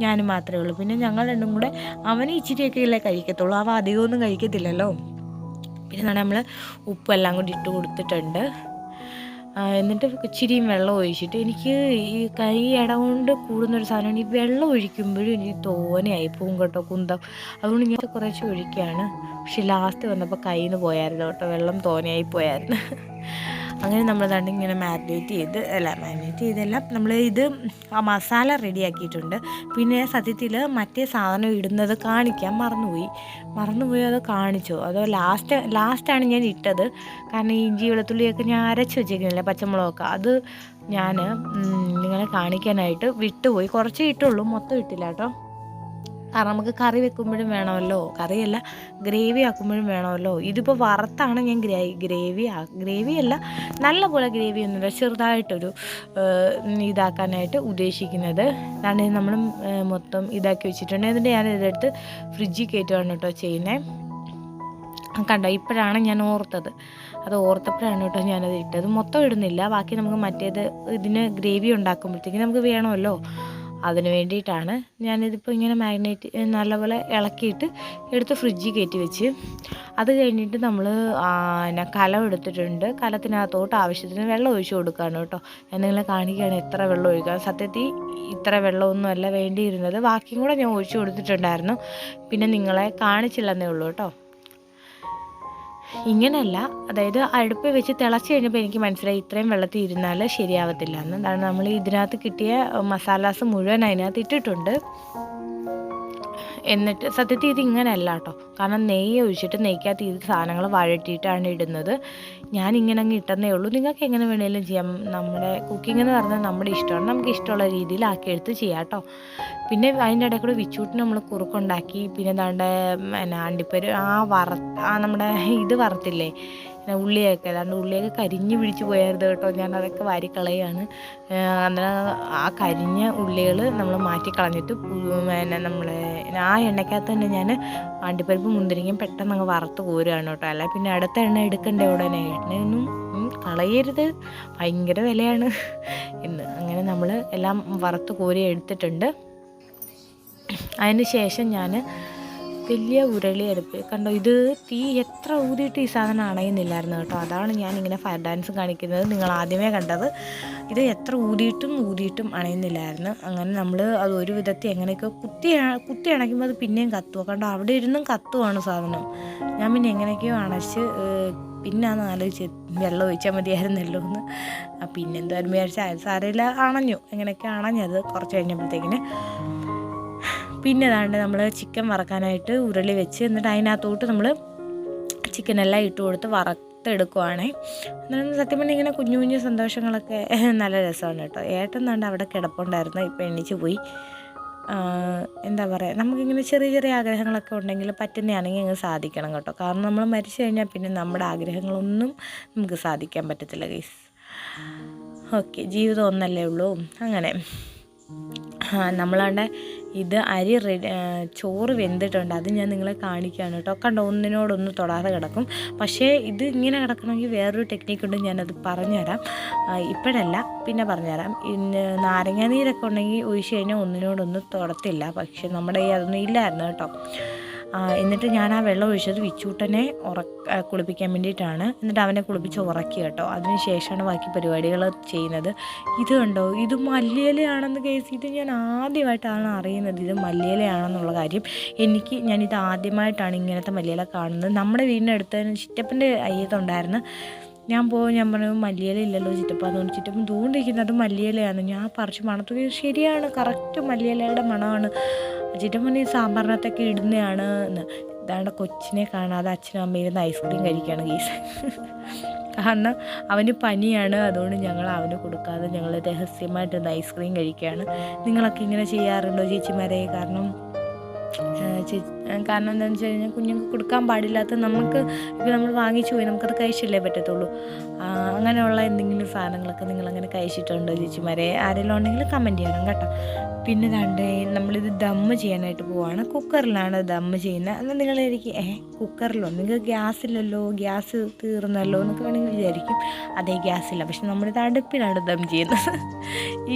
ഞാനും മാത്രമേ ഉള്ളൂ. പിന്നെ ഞങ്ങൾ രണ്ടും കൂടെ, അവന് ഇച്ചിരിയൊക്കെ ഇല്ലേ കഴിക്കത്തുള്ളൂ, അവ അധികമൊന്നും കഴിക്കത്തില്ലല്ലോ. പിന്നെ നമ്മൾ ഉപ്പെല്ലാം കൂടി ഇട്ട് കൊടുത്തിട്ടുണ്ട്. എന്നിട്ട് ഇച്ചിരിയും വെള്ളം ഒഴിച്ചിട്ട്, എനിക്ക് ഈ കൈ കൊണ്ട് കൂടുന്നൊരു സാധനമാണ് ഈ വെള്ളം ഒഴിക്കുമ്പോഴും എനിക്ക് തോനെയായി പോകും കേട്ടോ, കുന്തം. അതുകൊണ്ട് ഞാൻ കുറച്ച് ഒഴിക്കുകയാണ്. പക്ഷെ ലാസ്റ്റ് വന്നപ്പോൾ കയ്യിൽ നിന്ന് പോയായിരുന്നു കേട്ടോ, വെള്ളം തോനെയായി പോയായിരുന്നു. അങ്ങനെ നമ്മൾ ഇങ്ങനെ മാരിനേറ്റ് ചെയ്തെല്ലാം നമ്മൾ ആ മസാല റെഡിയാക്കിയിട്ടുണ്ട്. പിന്നെ സത്യത്തിൽ മറ്റേ സാധനം ഇടുന്നത് കാണിക്കാൻ മറന്നുപോയി അത് കാണിച്ചു. അത് ലാസ്റ്റാണ് ഞാൻ ഇട്ടത്. കാരണം ഇഞ്ചി വെളുത്തുള്ളിയൊക്കെ ഞാൻ അരച്ച് വെച്ചേക്കുന്നില്ല, പച്ചമുളകൊക്കെ, അത് ഞാൻ നിങ്ങളെ കാണിക്കാനായിട്ട് വിട്ടുപോയി. കുറച്ചേ ഇട്ടുള്ളൂ, മൊത്തം ഇട്ടില്ല കേട്ടോ. കാരണം നമുക്ക് കറി വെക്കുമ്പോഴും വേണമല്ലോ, കറിയല്ല ഗ്രേവി ആക്കുമ്പോഴും വേണമല്ലോ. ഇതിപ്പോൾ വറുത്താണ് ഞാൻ ഗ്രേവിയല്ല, നല്ലപോലെ ഗ്രേവിയൊന്നുമില്ല, ചെറുതായിട്ടൊരു ഇതാക്കാനായിട്ട് ഉദ്ദേശിക്കുന്നത്. അതാണ് നമ്മൾ മൊത്തം ഇതാക്കി വെച്ചിട്ടുണ്ട്. എന്നിട്ട് ഞാൻ ഇതെടുത്ത് ഫ്രിഡ്ജിൽ കയറ്റുകയാണ് കേട്ടോ ചെയ്യുന്നത്. കണ്ടോ, ഇപ്പോഴാണ് ഞാൻ അത് ഓർത്തപ്പോഴാണ് കേട്ടോ ഞാനത് ഇട്ടത്. മൊത്തം ഇടുന്നില്ല, ബാക്കി നമുക്ക് ഇതിന് ഗ്രേവി ഉണ്ടാക്കുമ്പോഴത്തേക്കും നമുക്ക് വേണമല്ലോ, അതിന് വേണ്ടിയിട്ടാണ് ഞാനിതിപ്പോൾ ഇങ്ങനെ നല്ലപോലെ ഇളക്കിയിട്ട് എടുത്ത് ഫ്രിഡ്ജിൽ കയറ്റി വെച്ച്. അത് കഴിഞ്ഞിട്ട് നമ്മൾ കലം എടുത്തിട്ടുണ്ട്. കലത്തിനകത്തോട്ട് ആവശ്യത്തിന് വെള്ളം ഒഴിച്ച് കൊടുക്കുകയാണ് കേട്ടോ. ഞാൻ നിങ്ങളെ കാണിക്കുകയാണ് എത്ര വെള്ളം ഒഴിക്കുക. സത്യത്തിൽ ഇത്ര വെള്ളമൊന്നുമല്ല വേണ്ടിയിരുന്നത്, ബാക്കിയും കൂടെ ഞാൻ ഒഴിച്ച് കൊടുത്തിട്ടുണ്ടായിരുന്നു. പിന്നെ നിങ്ങളെ കാണിച്ചില്ലെന്നേ ഉള്ളൂ കേട്ടോ. ഇങ്ങനെയല്ല, അതായത് അടുപ്പ് വെച്ച് തിളച്ച് കഴിഞ്ഞപ്പോൾ എനിക്ക് മനസ്സിലായി ഇത്രയും വെള്ളത്തിൽ ഇരുന്നാൽ ശരിയാവത്തില്ല എന്ന്. അതാണ് നമ്മൾ ഇതിനകത്ത് കിട്ടിയ മസാലാസ് മുഴുവൻ അതിനകത്ത് ഇട്ടിട്ടുണ്ട്. എന്നിട്ട് സത്യത്തിൽ ഇത് ഇങ്ങനെയല്ല കേട്ടോ, കാരണം നെയ്യ് ഒഴിച്ചിട്ട് നെയ്ക്കകത്ത് ഇത് സാധനങ്ങൾ വഴറ്റിയിട്ടാണ് ഇടുന്നത്. ഞാനിങ്ങനെ അങ്ങ് ഇട്ടെന്നേ ഉള്ളൂ. നിങ്ങൾക്ക് എങ്ങനെ വേണമെങ്കിലും ചെയ്യാം. നമ്മുടെ കുക്കിംഗ് എന്ന് പറഞ്ഞാൽ നമ്മുടെ ഇഷ്ടമാണ്, നമുക്ക് ഇഷ്ടമുള്ള രീതിയിലാക്കിയെടുത്ത് ചെയ്യാം കേട്ടോ. പിന്നെ അതിൻ്റെ ഇടയിൽ കൂടെ വിച്ചൂട്ടിന് നമ്മൾ കുറുക്കുണ്ടാക്കി. പിന്നെ അണ്ടിപ്പര് നമ്മുടെ ഇത് വറുത്തില്ലേ ഉള്ളിയൊക്കെ, ഉള്ളിയൊക്കെ കരിഞ്ഞ് പിടിച്ച് പോയായിരുന്നു കേട്ടോ. ഞാൻ അതൊക്കെ വാരിക്കളയാണ്. അന്നേരം ആ കരിഞ്ഞ ഉള്ളികൾ നമ്മൾ മാറ്റിക്കളഞ്ഞിട്ട് ആ എണ്ണയ്ക്കകത്ത് തന്നെ ഞാൻ അണ്ടിപ്പരിപ്പ് മുന്തിരിങ്ങയും പെട്ടെന്ന് അങ്ങ് വറുത്ത് കോരുകയാണ് കേട്ടോ. അല്ല പിന്നെ അടുത്ത എണ്ണ എടുക്കണ്ടേ ഉടനെ, എണ്ണയൊന്നും കളയരുത്, ഭയങ്കര വിലയാണ് എന്ന്. അങ്ങനെ നമ്മൾ എല്ലാം വറുത്ത് കോരി എടുത്തിട്ടുണ്ട്. അതിന് ശേഷം ഞാൻ വലിയ ഉരുളി അടുപ്പ് കണ്ടോ, ഇത് തീ എത്ര ഊതിയിട്ട് ഈ സാധനം അണയുന്നില്ലായിരുന്നു കേട്ടോ. അതാണ് ഞാനിങ്ങനെ ഫയർ ഡാൻസ് കാണിക്കുന്നത്, നിങ്ങൾ ആദ്യമേ കണ്ടത്. ഇത് എത്ര ഊതിയിട്ടും അണയുന്നില്ലായിരുന്നു. അങ്ങനെ നമ്മൾ അത് ഒരു വിധത്തിൽ എങ്ങനെയൊക്കെ കുത്തി അണയ്ക്കുമ്പോൾ അത് പിന്നെയും കത്തുക കണ്ടോ, അവിടെ ഇരുന്നും കത്തുവാണ് സാധനം. ഞാൻ പിന്നെ എങ്ങനെയൊക്കെയോ അണച്ച് പിന്നാന്ന് ആലോചിച്ച് വെള്ളം ഒഴിച്ചാൽ മതിയായിരുന്നല്ലോ എന്ന്. പിന്നെന്തായാലും വിചാരിച്ചാൽ സാരമില്ല, അണഞ്ഞു, എങ്ങനെയൊക്കെ അണഞ്ഞത് കുറച്ച് കഴിഞ്ഞപ്പോഴത്തേക്കിന്. പിന്നെ ഏതാണ്ട് നമ്മൾ ചിക്കൻ വറക്കാനായിട്ട് ഉരുളി വെച്ച് എന്നിട്ട് അതിനകത്തോട്ട് നമ്മൾ ചിക്കനെല്ലാം ഇട്ട് കൊടുത്ത് വറുത്തെടുക്കുവാണേ. എന്നാലും സത്യം പറഞ്ഞാൽ ഇങ്ങനെ കുഞ്ഞു കുഞ്ഞു സന്തോഷങ്ങളൊക്കെ നല്ല രസമാണ് കേട്ടോ. ഏട്ടൻ കണ്ട് അവിടെ കിടപ്പുണ്ടായിരുന്നു, ഇപ്പോൾ എണീച്ച് പോയി. എന്താ പറയുക, നമുക്കിങ്ങനെ ചെറിയ ചെറിയ ആഗ്രഹങ്ങളൊക്കെ ഉണ്ടെങ്കിൽ പറ്റുന്നതാണെങ്കിൽ അങ്ങ് സാധിക്കണം കേട്ടോ. കാരണം നമ്മൾ മരിച്ചു കഴിഞ്ഞാൽ പിന്നെ നമ്മുടെ ആഗ്രഹങ്ങളൊന്നും നമുക്ക് സാധിക്കാൻ പറ്റത്തില്ല ഗൈസ്. ഓക്കെ, ജീവിതം ഒന്നല്ലേ ഉള്ളൂ. അങ്ങനെ നമ്മളാണ്ട് ഇത് ചോറ് വെന്തിട്ടുണ്ട്, അത് ഞാൻ നിങ്ങളെ കാണിക്കുകയാണ് കേട്ടോ. കണ്ടോ, ഒന്നിനോടൊന്ന് തൊടാതെ കിടക്കും. പക്ഷേ ഇത് ഇങ്ങനെ കിടക്കണമെങ്കിൽ വേറൊരു ടെക്നിക്കുണ്ട്, ഞാനത് പറഞ്ഞുതരാം. ഇപ്പോഴല്ല, പിന്നെ പറഞ്ഞുതരാം. നാരങ്ങ നീരൊക്കെ ഉണ്ടെങ്കിൽ ഒഴിച്ച് കഴിഞ്ഞാൽ ഒന്നിനോടൊന്ന് തൊടത്തില്ല. പക്ഷേ നമ്മുടെ ഈ അതൊന്നും ഇല്ലായിരുന്നു കേട്ടോ. എന്നിട്ട് ഞാൻ ആ വെള്ളം ഒഴിച്ചത് വിച്ചൂട്ടനെ കുളിപ്പിക്കാൻ വേണ്ടിയിട്ടാണ്. എന്നിട്ട് അവനെ കുളിപ്പിച്ച് ഉറക്കി കേട്ടോ. അതിന് ശേഷമാണ് ബാക്കി പരിപാടികൾ ചെയ്യുന്നത്. ഇത് കണ്ടോ, ഇത് മല്ലിയിലയാണെന്ന് കേസ്. ഇത് ഞാൻ ആദ്യമായിട്ടാണ് അറിയുന്നത്, ഇത് മല്ലിയിലയാണെന്നുള്ള കാര്യം. ഞാനിത് ആദ്യമായിട്ടാണ് ഇങ്ങനത്തെ മല്ലിയില കാണുന്നത്. നമ്മുടെ വീടിനടുത്ത് ചിറ്റപ്പൻ്റെ അയ്യത്തുണ്ടായിരുന്നു. ഞാൻ പറഞ്ഞു മല്ലിയില ഇല്ലല്ലോ ചിറ്റപ്പ, അതുകൊണ്ട് ചിറ്റപ്പൻ തൂണ്ടിരിക്കുന്നത് മല്ലിയിലയാണ്. ഞാൻ പറിച്ച് മണത്തു, ശരിയാണ്, കറക്റ്റ് മല്ലിയിലയുടെ മണമാണ്. ചിറ്റപ്പൻ ഈ സാമ്പാറിനകത്തൊക്കെ ഇടുന്നതാണ് എന്ന്. ഇതാണ്ട് കൊച്ചിനെ കാണാതെ അച്ഛനും അമ്മയും ഇരുന്ന് ഐസ്ക്രീം കഴിക്കുകയാണ് ഗീസ്. കാരണം അവന് പനിയാണ്, അതുകൊണ്ട് ഞങ്ങൾ അവന് കൊടുക്കാതെ ഞങ്ങൾ രഹസ്യമായിട്ടൊന്ന് ഐസ്ക്രീം കഴിക്കുകയാണ്. നിങ്ങളൊക്കെ ഇങ്ങനെ ചെയ്യാറുണ്ടോ ചേച്ചിമാരെ? കാരണം എന്താണെന്ന് വെച്ച് കഴിഞ്ഞാൽ കുഞ്ഞുങ്ങൾക്ക് കൊടുക്കാൻ പാടില്ലാത്ത നമുക്ക് ഇപ്പോൾ നമ്മൾ വാങ്ങിച്ചു പോയി, നമുക്കത് കഴിച്ചല്ലേ പറ്റത്തുള്ളൂ. അങ്ങനെയുള്ള എന്തെങ്കിലും സാധനങ്ങളൊക്കെ നിങ്ങളങ്ങനെ കഴിച്ചിട്ടുണ്ടോ ചേച്ചിമാരെ? ആരെങ്കിലും ഉണ്ടെങ്കിൽ കമൻറ്റ് ചെയ്യണം കേട്ടോ. പിന്നെ നമ്മളിത് ദമ്മ് ചെയ്യാനായിട്ട് പോവാണ്. കുക്കറിലാണ് ദമ്മ് ചെയ്യുന്നത്. എന്നാൽ നിങ്ങളായിരിക്കും കുക്കറിലോ, നിങ്ങൾക്ക് ഗ്യാസില്ലല്ലോ, ഗ്യാസ് തീർന്നല്ലോ എന്നൊക്കെ വേണമെങ്കിൽ വിചാരിക്കും. അതേ ഗ്യാസില്ല, പക്ഷെ നമ്മളിത് അടുപ്പിലാണ് ദം ചെയ്യുന്നത്.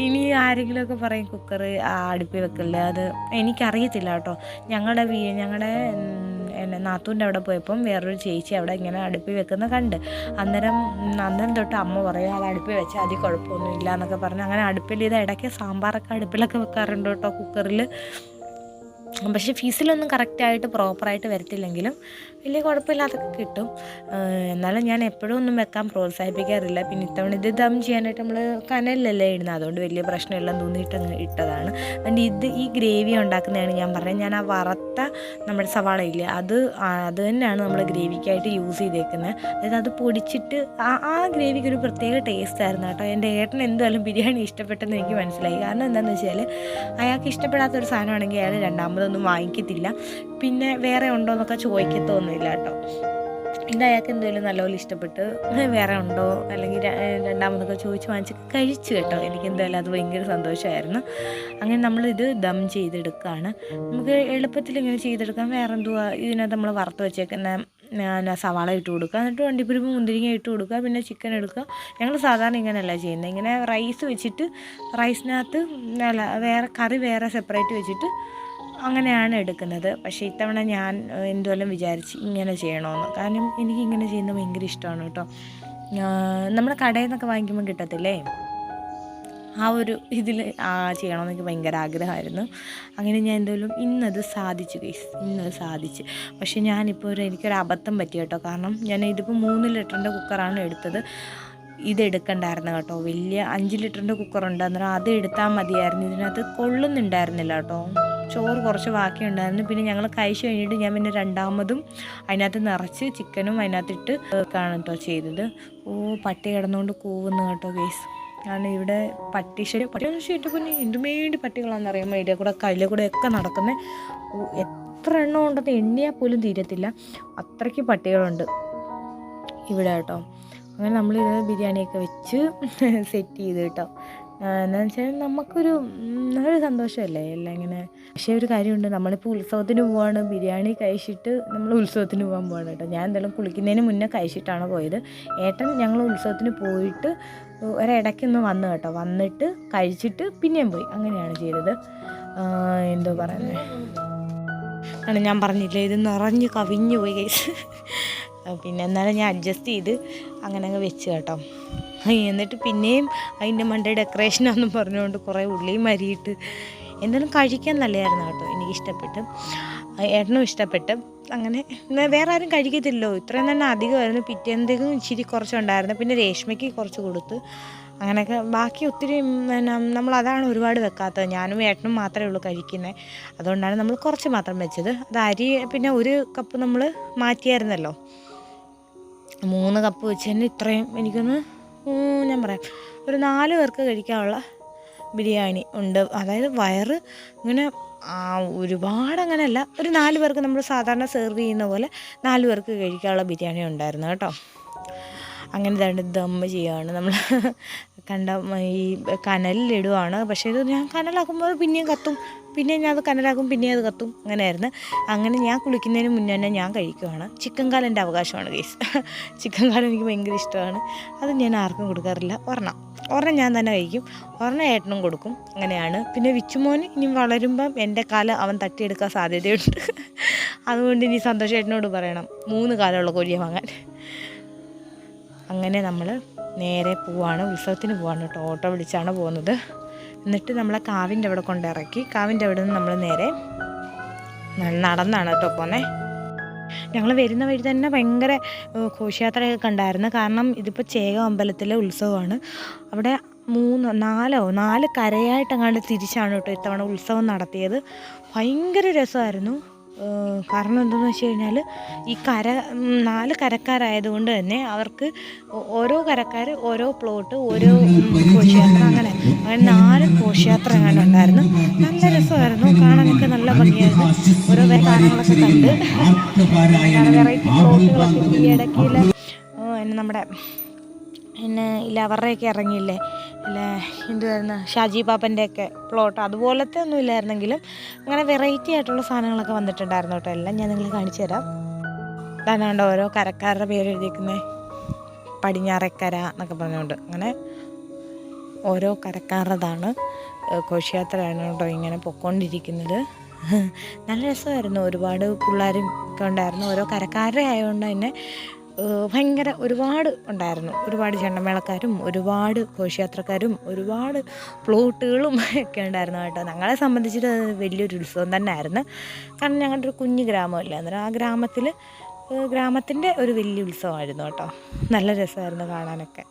ഇനി ആരെങ്കിലുമൊക്കെ പറയും കുക്കർ അടുപ്പിൽ വെക്കല്ലേ, അത് എനിക്കറിയത്തില്ല കേട്ടോ. ഞങ്ങളുടെ നാത്തൂൻ്റെ അവിടെ പോയപ്പം വേറൊരു ചേച്ചി അവിടെ ഇങ്ങനെ അടുപ്പിൽ വെക്കുന്ന കണ്ട്. അന്നേരം തൊട്ട് അമ്മ പറയും അത് അടുപ്പിൽ വെച്ചാൽ അതിൽ കുഴപ്പമൊന്നും ഇല്ല എന്നൊക്കെ പറഞ്ഞ് അങ്ങനെ അടുപ്പിൽ ഇത് ഇടയ്ക്ക് സാമ്പാറൊക്കെ അടുപ്പിലൊക്കെ വെക്കാറുണ്ട് കേട്ടോ, കുക്കറിൽ. പക്ഷേ ഫീസിലൊന്നും കറക്റ്റായിട്ട് പ്രോപ്പറായിട്ട് വരത്തില്ലെങ്കിലും വലിയ കുഴപ്പമില്ലാതൊക്കെ കിട്ടും. എന്നാലും ഞാൻ എപ്പോഴും ഒന്നും വെക്കാൻ പ്രോത്സാഹിപ്പിക്കാറില്ല. പിന്നെ ഇത്തവണ ഇത് ദം ചെയ്യാനായിട്ട് നമ്മൾ കനലിലല്ലേ ഇടുന്നത്, അതുകൊണ്ട് വലിയ പ്രശ്നമെല്ലാം തോന്നിയിട്ട് ഇട്ടതാണ്. അതുകൊണ്ട് ഈ ഗ്രേവി ഉണ്ടാക്കുന്നതാണ് ഞാൻ പറഞ്ഞത്. ഞാൻ ആ വറുത്ത നമ്മുടെ സവാള ഇല്ലേ, അത് തന്നെയാണ് നമ്മൾ ഗ്രേവിക്കായിട്ട് യൂസ് ചെയ്തേക്കുന്നത്. അതായത് അത് പൊടിച്ചിട്ട് ആ ഗ്രേവിക്ക് ഒരു പ്രത്യേക ടേസ്റ്റ് ആയിരുന്നു കേട്ടോ. എൻ്റെ ഏട്ടൻ എന്തായാലും ബിരിയാണി ഇഷ്ടപ്പെട്ടെന്ന് എനിക്ക് മനസ്സിലായി. കാരണം എന്താണെന്ന് വെച്ചാൽ അയാൾക്ക് ഇഷ്ടപ്പെടാത്തൊരു സാധനമാണെങ്കിൽ അയാൾ രണ്ടാമതൊന്നും വാങ്ങിക്കത്തില്ല. പിന്നെ വേറെ ഉണ്ടോ എന്നൊക്കെ ചോദിക്കത്തൊന്നുമില്ല കേട്ടോ. ഇത് അയാൾക്ക് എന്തെങ്കിലും നല്ലപോലെ ഇഷ്ടപ്പെട്ട് വേറെ ഉണ്ടോ അല്ലെങ്കിൽ രണ്ടാമതൊക്കെ ചോദിച്ച് വാങ്ങിച്ച് കഴിച്ചു കേട്ടോ. എനിക്ക് എന്തായാലും അത് ഭയങ്കര സന്തോഷമായിരുന്നു. അങ്ങനെ നമ്മളിത് ദം ചെയ്തെടുക്കുകയാണ്. നമുക്ക് എളുപ്പത്തിൽ ഇങ്ങനെ ചെയ്തെടുക്കാം. വേറെ എന്തുവാ, ഇതിനകത്ത് നമ്മൾ വറുത്ത് വെച്ചേക്കുന്ന സവാള ഇട്ട് കൊടുക്കുക, എന്നിട്ട് വണ്ടിപ്പരിപ്പ് മുന്തിരിങ്ങ ഇട്ട് കൊടുക്കുക, പിന്നെ ചിക്കൻ എടുക്കുക. ഞങ്ങൾ സാധാരണ ഇങ്ങനെയല്ല ചെയ്യുന്നത്, ഇങ്ങനെ റൈസ് വെച്ചിട്ട് റൈസിനകത്ത് വേറെ കറി വേറെ സെപ്പറേറ്റ് വെച്ചിട്ട് അങ്ങനെയാണ് എടുക്കുന്നത്. പക്ഷേ ഇത്തവണ ഞാൻ എന്തുവല്ലം വിചാരിച്ച് ഇങ്ങനെ ചെയ്യണമെന്ന്. കാരണം എനിക്കിങ്ങനെ ചെയ്യുന്നത് ഭയങ്കര ഇഷ്ടമാണ് കേട്ടോ. നമ്മുടെ കടയിൽ നിന്നൊക്കെ വാങ്ങിക്കുമ്പോൾ കിട്ടത്തില്ലേ, ആ ഒരു ഇതിൽ ചെയ്യണമെന്ന് എനിക്ക് ഭയങ്കര ആഗ്രഹമായിരുന്നു. അങ്ങനെ ഞാൻ എന്തായാലും ഇന്നത് സാധിച്ചു. പക്ഷേ എനിക്കൊരു അബദ്ധം പറ്റി കേട്ടോ. കാരണം ഞാൻ ഇതിപ്പോൾ 3 ലിറ്ററിൻ്റെ കുക്കറാണ് എടുത്തത്. ഇതെടുക്കണ്ടായിരുന്നു കേട്ടോ. വലിയ 5 ലിറ്ററിൻ്റെ കുക്കറുണ്ട്, അന്നേരം അത് എടുത്താൽ മതിയായിരുന്നു. ഇതിനകത്ത് കൊള്ളുന്നുണ്ടായിരുന്നില്ല കേട്ടോ. ചോറ് കുറച്ച് ബാക്കിയുണ്ടായിരുന്നു. പിന്നെ ഞങ്ങൾ കഴിച്ച് കഴിഞ്ഞിട്ട് ഞാൻ പിന്നെ രണ്ടാമതും അതിനകത്ത് നിറച്ച് ചിക്കനും അതിനകത്തിട്ട് കേട്ടോ ചെയ്തത്. പട്ടി കിടന്നുകൊണ്ട് കൂവുന്നു കേട്ടോ ഗൈസ്. കാരണം ഇവിടെ പട്ടിയുടെ പിന്നെ എന്തുമേണ്ടി പട്ടികളാണെന്നറിയാമോ, ഇതിൽ കൂടെ കയ്യിലെ കൂടെ ഒക്കെ നടക്കുന്നത്. എത്ര എണ്ണം ഉണ്ടെന്ന് എണ്ണിയാൽ പോലും തീരത്തില്ല, അത്രയ്ക്ക് പട്ടികളുണ്ട് ഇവിടെ കേട്ടോ. അങ്ങനെ നമ്മളിത് ബിരിയാണിയൊക്കെ വെച്ച് സെറ്റ് ചെയ്ത് കേട്ടോ. എന്താണെന്ന് വെച്ചാൽ നമുക്കൊരു സന്തോഷമല്ലേ എല്ലാം ഇങ്ങനെ. പക്ഷേ ഒരു കാര്യമുണ്ട്, നമ്മളിപ്പോൾ ഉത്സവത്തിന് പോവാണ്, ബിരിയാണി കഴിച്ചിട്ട് നമ്മൾ ഉത്സവത്തിന് പോകാൻ പോവാണ് കേട്ടോ. ഞാൻ എന്തായാലും കുളിക്കുന്നതിന് മുന്നേ കഴിച്ചിട്ടാണ് പോയത്. ഏട്ടൻ ഞങ്ങൾ ഉത്സവത്തിന് പോയിട്ട് ഒരിടയ്ക്കൊന്ന് വന്നു കേട്ടോ. വന്നിട്ട് കഴിച്ചിട്ട് പിന്നെയും പോയി, അങ്ങനെയാണ് ചെയ്തത്. എന്തോ പറയുന്നത് ആണ്, ഞാൻ പറഞ്ഞില്ലേ ഇത് നിറഞ്ഞ് കവിഞ്ഞു പോയി കഴിച്ച്. പിന്നെ എന്നാലും ഞാൻ അഡ്ജസ്റ്റ് ചെയ്ത് അങ്ങനെ അങ്ങ് വെച്ച് കേട്ടോ. എന്നിട്ട് പിന്നെയും അതിൻ്റെ മണ്ടേ ഡെക്കറേഷനാണെന്ന് പറഞ്ഞുകൊണ്ട് കുറേ ഉള്ളിയും അരിയിട്ട് എന്തായാലും കഴിക്കാൻ നല്ലതായിരുന്നു കേട്ടോ. എനിക്കിഷ്ടപ്പെട്ട്, ഏട്ടനും ഇഷ്ടപ്പെട്ട്. അങ്ങനെ വേറെ ആരും കഴിക്കത്തില്ലല്ലോ, ഇത്രയും തന്നെ അധികമായിരുന്നു. പിറ്റേന്നത്തേക്കും ഇച്ചിരി കുറച്ചുണ്ടായിരുന്നു. പിന്നെ രേഷ്മയ്ക്ക് കുറച്ച് കൊടുത്ത്. അങ്ങനെയൊക്കെ ബാക്കി ഒത്തിരി നമ്മളതാണ് ഒരുപാട് വെക്കാത്തത്. ഞാനും ഏട്ടനും മാത്രമേ ഉള്ളൂ കഴിക്കുന്നത്. അതുകൊണ്ടാണ് നമ്മൾ കുറച്ച് മാത്രം വെച്ചത്. അത് അരി പിന്നെ 1 കപ്പ് നമ്മൾ മാറ്റിയായിരുന്നല്ലോ. 3 കപ്പ് വെച്ച് തന്നെ ഇത്രയും എനിക്കൊന്ന് ഞാൻ പറയാം ഒരു 4 പേർക്ക് കഴിക്കാനുള്ള ബിരിയാണി ഉണ്ട്. അതായത് വയറ് ഇങ്ങനെ ഒരുപാട് അങ്ങനെയല്ല, ഒരു 4 പേർക്ക് നമ്മൾ സാധാരണ സെർവ് ചെയ്യുന്ന പോലെ 4 പേർക്ക് കഴിക്കാനുള്ള ബിരിയാണി ഉണ്ടായിരുന്നു കേട്ടോ. അങ്ങനെ തന്നെ ദമ്മ് ചെയ്യുകയാണ് നമ്മൾ. കണ്ട ഈ കനലിലിടുവാണ്. പക്ഷേ ഇത് ഞാൻ കനലാക്കുമ്പോൾ പിന്നെയും കത്തും, പിന്നെയും ഞാൻ അത് കനലാക്കും, പിന്നെയും അത് കത്തും, അങ്ങനെയായിരുന്നു. അങ്ങനെ ഞാൻ കുളിക്കുന്നതിന് മുന്നേ തന്നെ ഞാൻ കഴിക്കുവാണ്. ചിക്കൻ കാൽ എൻ്റെ അവകാശമാണ് ഗൈസ്. ചിക്കൻ കാൽ എനിക്ക് ഭയങ്കര ഇഷ്ടമാണ്. അത് ഞാൻ ആർക്കും കൊടുക്കാറില്ല. ഒരെണ്ണം ഞാൻ തന്നെ കഴിക്കും, ഒരെണ്ണം ഏട്ടനും കൊടുക്കും. അങ്ങനെയാണ്. പിന്നെ വിച്ചുമോൻ ഇനി വളരുമ്പം എൻ്റെ കാല് അവൻ തട്ടിയെടുക്കാൻ സാധ്യതയുണ്ട്. അതുകൊണ്ട് ഇനി സന്തോഷ് ഏട്ടനോട് പറയണം 3 കാലുള്ള കോഴിയെ വാങ്ങാൻ. അങ്ങനെ നമ്മൾ നേരെ പോവാണ്, ഉത്സവത്തിന് പോവാണ് കേട്ടോ. ഓട്ടോ വിളിച്ചാണ് പോകുന്നത്. എന്നിട്ട് നമ്മളെ കാവിൻ്റെ അവിടെ കൊണ്ടിറക്കി. കാവിൻ്റെ അവിടെ നിന്ന് നമ്മൾ നേരെ നടന്നാണ് കേട്ടോ പോകുന്നത്. ഞങ്ങൾ വരുന്ന വഴി തന്നെ ഭയങ്കര ഘോഷയാത്രയൊക്കെ കണ്ടായിരുന്നു. കാരണം ഇതിപ്പോൾ ചേകം അമ്പലത്തിലെ ഉത്സവമാണ്. അവിടെ 4 കരയായിട്ടങ്ങാണ്ട് തിരിച്ചാണ് കേട്ടോ ഇത്തവണ ഉത്സവം നടത്തിയത്. ഭയങ്കര രസമായിരുന്നു. കാരണം എന്താണെന്ന് വെച്ച് കഴിഞ്ഞാൽ ഈ 4 കരക്കാരായതുകൊണ്ട് തന്നെ അവർക്ക് ഓരോ കരക്കാർ ഓരോ പ്ലോട്ട്, ഓരോ ഘോഷയാത്ര, അങ്ങനെ 4 ഘോഷയാത്ര എങ്ങാണ്ട് ഉണ്ടായിരുന്നു. നല്ല രസമായിരുന്നു കാണാനൊക്കെ, നല്ല ഭംഗിയായിരുന്നു. ഓരോ കാര്യങ്ങളൊക്കെ കണ്ട് വെറൈറ്റി പ്ലോട്ടുകളൊക്കെ ഈ ഇടയ്ക്കിൽ നമ്മുടെ ഇല്ല അവരുടെയൊക്കെ ഇറങ്ങിയില്ലേ, അല്ലേ എന്തുവായിരുന്നു ഷാജി പാപ്പൻ്റെയൊക്കെ പ്ലോട്ട്, അതുപോലത്തെ ഒന്നും ഇല്ലായിരുന്നെങ്കിലും അങ്ങനെ വെറൈറ്റി ആയിട്ടുള്ള സാധനങ്ങളൊക്കെ വന്നിട്ടുണ്ടായിരുന്നു കേട്ടോ. എല്ലാം ഞാൻ നിങ്ങൾ കാണിച്ചു തരാം. അതാണ്ട് ഓരോ കരക്കാരുടെ പേര് എഴുതിയിരിക്കുന്നത്, പടിഞ്ഞാറേക്കര എന്നൊക്കെ പറഞ്ഞുകൊണ്ട് അങ്ങനെ ഓരോ കരക്കാരുടേതാണ്. ഘോഷയാത്രയാണ് കേട്ടോ ഇങ്ങനെ പൊയ്ക്കൊണ്ടിരിക്കുന്നത്. നല്ല രസമായിരുന്നു. ഒരുപാട് പിള്ളേരും ഒക്കെ ഉണ്ടായിരുന്നു. ഓരോ കരക്കാരുടെ ആയതുകൊണ്ട് തന്നെ ഭയങ്കര ഒരുപാട് ഉണ്ടായിരുന്നു. ഒരുപാട് ചെണ്ടമേളക്കാരും ഒരുപാട് ഘോഷയാത്രക്കാരും ഒരുപാട് പ്ലോട്ടുകളും ഒക്കെ ഉണ്ടായിരുന്നു കേട്ടോ. ഞങ്ങളെ സംബന്ധിച്ചിട്ട് അത് വലിയൊരു ഉത്സവം തന്നെ ആയിരുന്നു. കാരണം ഞങ്ങളുടെ ഒരു കുഞ്ഞു ഗ്രാമമല്ലേ, അന്നേരം ആ ഗ്രാമത്തിൻ്റെ ഒരു വലിയ ഉത്സവമായിരുന്നു കേട്ടോ. നല്ല രസമായിരുന്നു കാണാനൊക്കെ.